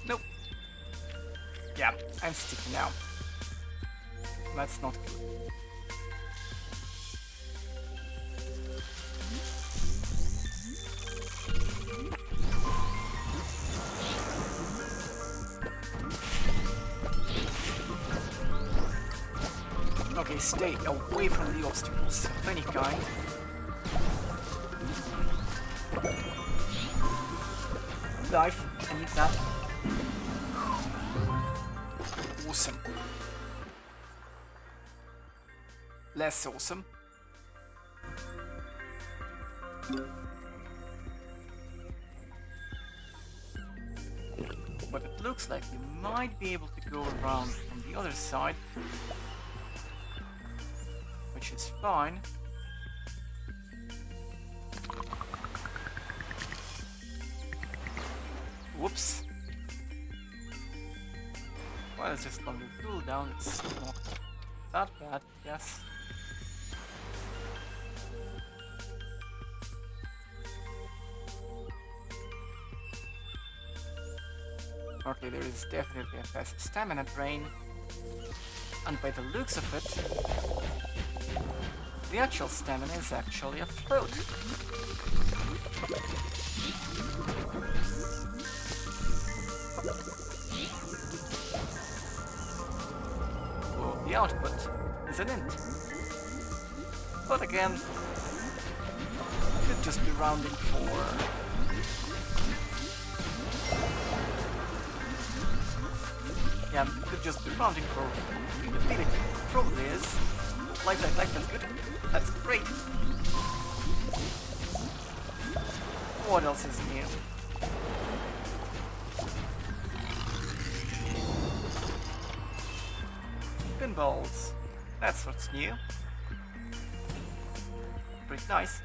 Nope. Yeah, I'm sticky now. That's not good. Okay, stay away from the obstacles of any kind. Life, I need that. Awesome. Less awesome. But it looks like you might be able to go around from the other side, which is fine. Whoops. Well, it's just on the cooldown, it's not that bad, yes. Okay, there is definitely a fast stamina drain. And by the looks of it, the actual stamina is actually a float. Well, the output is an int. But again, could just be rounding for... Yeah, could just be rounding for readability. Probably is. Like, that's good. That's great. What else is new? Pinballs. That's what's new. Pretty nice.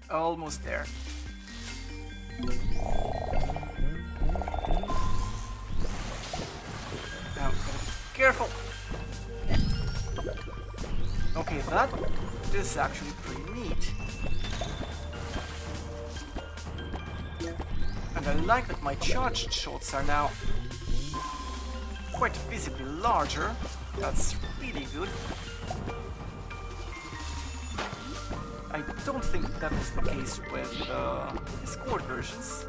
Almost there. Now, gotta be careful. Okay, that is actually pretty neat. And I like that my charged shots are now quite visibly larger. That's really good. I don't think that was the case with Discord versions.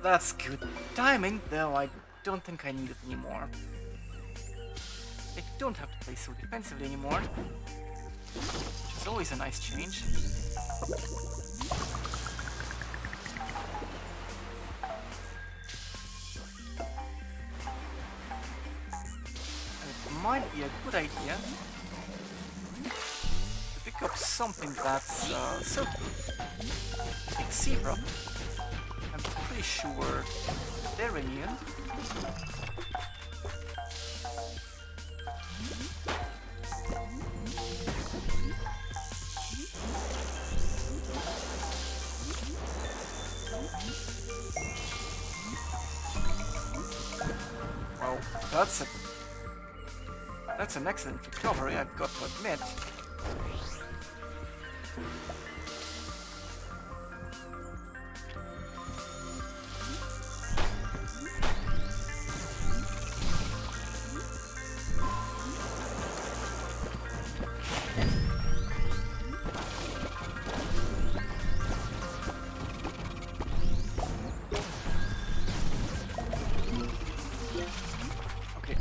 That's good timing, though I don't think I need it anymore. I don't have to play so defensively anymore, which is always a nice change. And it might be a good idea to pick up something that's like Zebra. I'm pretty sure they're immune. Well, that's an excellent recovery, I've got to admit.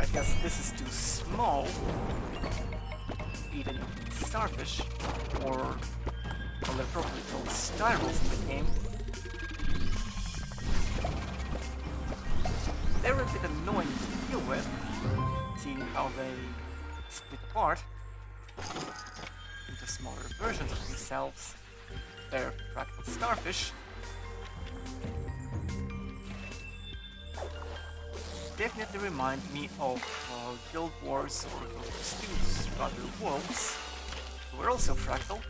I guess this is too small to eat any starfish, or well, they're probably called styrals in the game. They're a bit annoying to deal with, seeing how they split apart into smaller versions of themselves. They're fractal starfish. Definitely remind me of Guild Wars or Guild Wars 2's rather worlds, who were also fractal.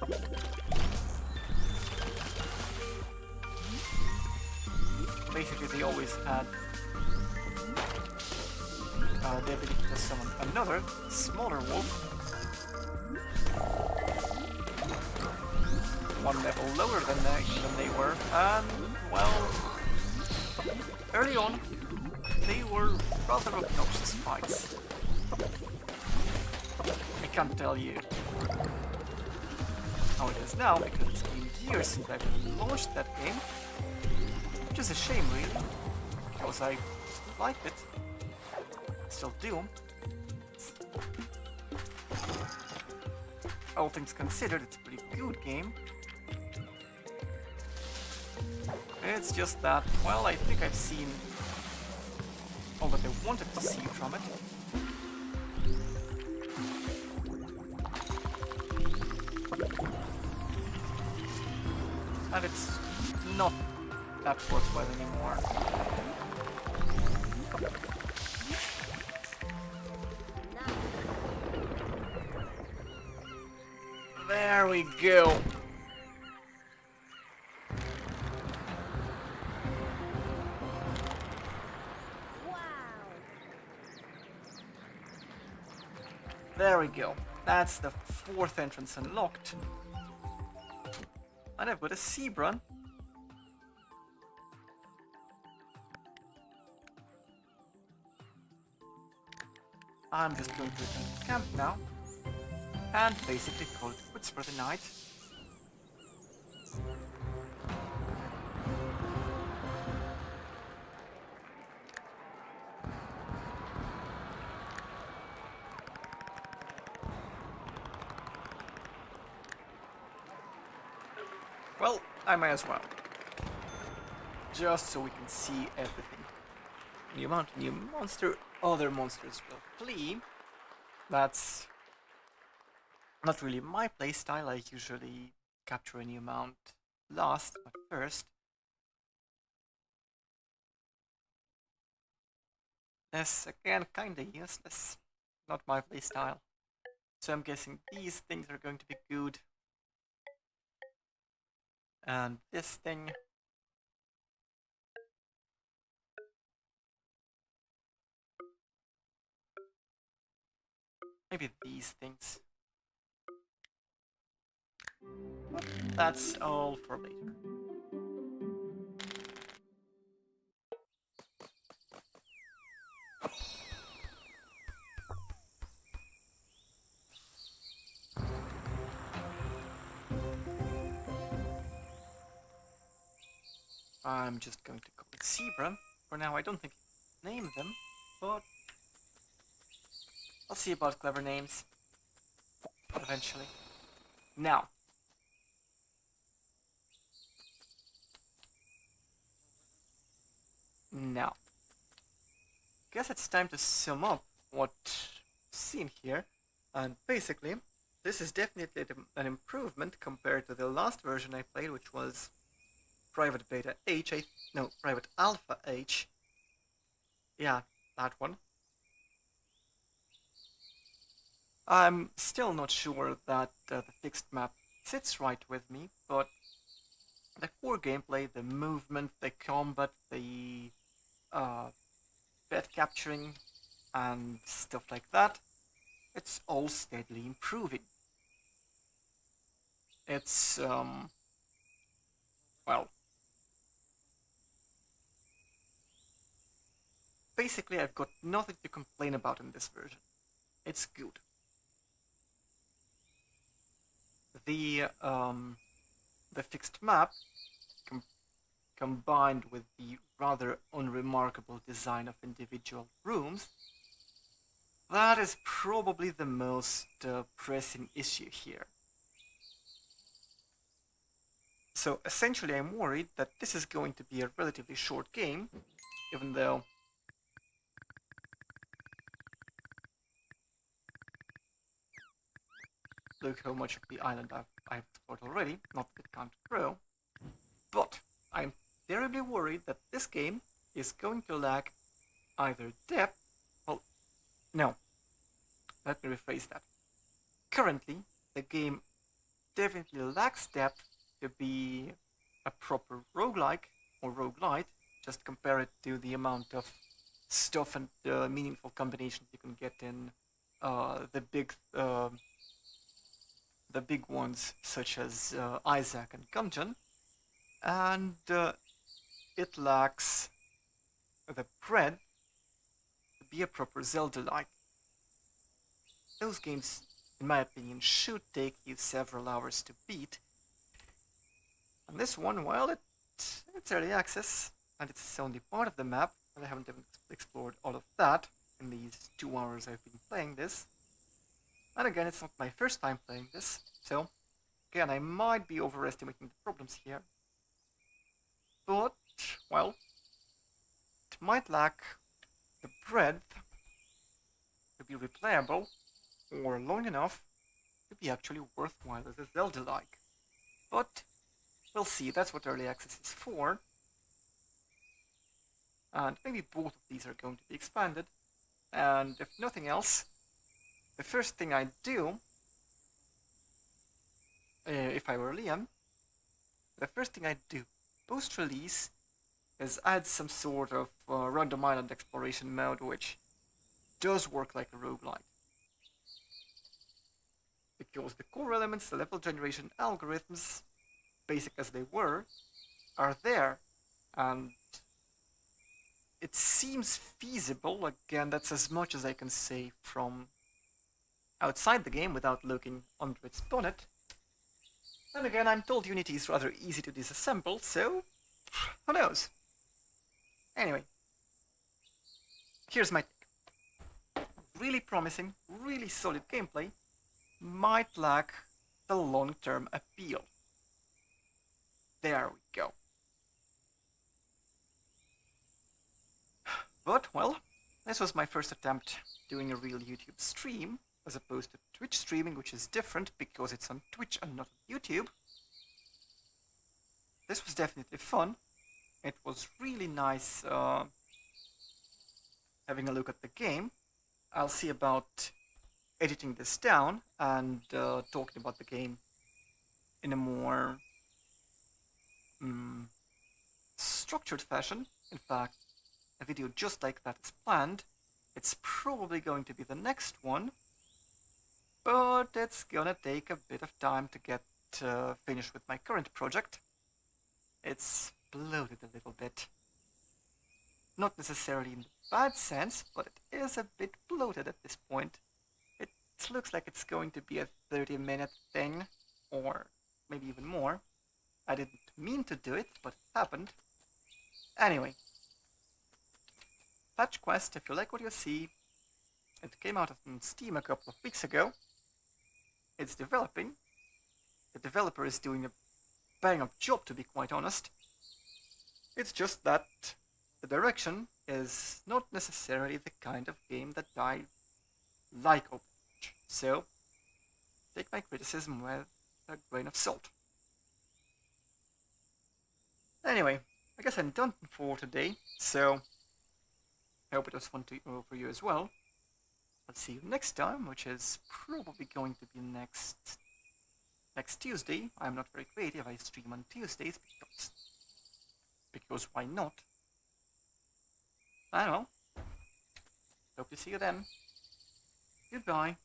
Basically, they always had the ability to summon another, smaller wolf, one level lower than they were, and, well, early on, they were rather obnoxious fights. I can't tell you how it is now, because it's been years since I've launched that game. Which is a shame, really, because I liked it. Still do. All things considered, it's a pretty good game. It's just that, well, I think I've seen all that I wanted to see from it. And it's not that worthwhile anymore. There we go. Wow. There we go. That's the 4th entrance unlocked. And I've got a zebra. I'm just going to return to camp now. And basically call it quits for the night. Well, I might as well. Just so we can see everything. New mount, new monster, other monsters will flee. That's not really my playstyle. I usually capture a new mount last, but first. This again kinda useless. Not my playstyle. So I'm guessing these things are going to be good. And this thing. Maybe these things. But that's all for later. I'm just going to call it Zebra. For now, I don't think I name them, but I'll see about clever names eventually. Now, guess it's time to sum up what's seen here. And basically, this is definitely an improvement compared to the last version I played, which was Private Beta H. No, Private Alpha H. Yeah, that one. I'm still not sure that the fixed map sits right with me, but the core gameplay, the movement, the combat, the pet capturing, and stuff like that, it's all steadily improving. It's, well, basically I've got nothing to complain about in this version. It's good. The fixed map, combined with the rather unremarkable design of individual rooms, that is probably the most pressing issue here. So essentially I'm worried that this is going to be a relatively short game, even though look how much of the island I've explored already, not that it can't grow. But I'm terribly worried that this game is going to lack either depth, well, no, let me rephrase that. Currently, the game definitely lacks depth to be a proper roguelike or roguelite. Just compare it to the amount of stuff and meaningful combinations you can get in the big ones such as Isaac and Gungeon, and it lacks the breadth to be a proper Zelda-like. Those games, in my opinion, should take you several hours to beat. And this one, well, it's early access, and it's only part of the map, and I haven't even explored all of that in these 2 hours I've been playing this. And again, it's not my first time playing this, so again, I might be overestimating the problems here. But, well, it might lack the breadth to be replayable, or long enough to be actually worthwhile as a Zelda-like. But we'll see, that's what early access is for. And maybe both of these are going to be expanded. And if nothing else, the first thing I do if I were Liam, the first thing I'd do post-release is add some sort of random island exploration mode, which does work like a roguelite. Because the core elements, the level generation algorithms, basic as they were, are there, and it seems feasible. Again, that's as much as I can say from outside the game without looking under its bonnet. And again, I'm told Unity is rather easy to disassemble, so who knows? Anyway, here's my take. Really promising, really solid gameplay, might lack the long-term appeal. There we go. But, well, this was my first attempt doing a real YouTube stream, as opposed to Twitch streaming, which is different because it's on Twitch and not on YouTube. This was definitely fun. It was really nice having a look at the game. I'll see about editing this down and talking about the game in a more structured fashion. In fact, a video just like that is planned. It's probably going to be the next one, but it's gonna take a bit of time to get finished with my current project. It's bloated a little bit. Not necessarily in the bad sense, but it is a bit bloated at this point. It looks like it's going to be a 30-minute thing, or maybe even more. I didn't mean to do it, but it happened. Anyway, Patch Quest, if you like what you see, it came out on Steam a couple of weeks ago. It's developing. The developer is doing a bang-up job, to be quite honest. It's just that the direction is not necessarily the kind of game that I like Overwatch. So, take my criticism with a grain of salt. Anyway, I guess I'm done for today, so I hope it was fun for you as well. I'll see you next time, which is probably going to be next Tuesday. I'm not very creative, I stream on Tuesdays because why not? I don't know. Hope to see you then. Goodbye.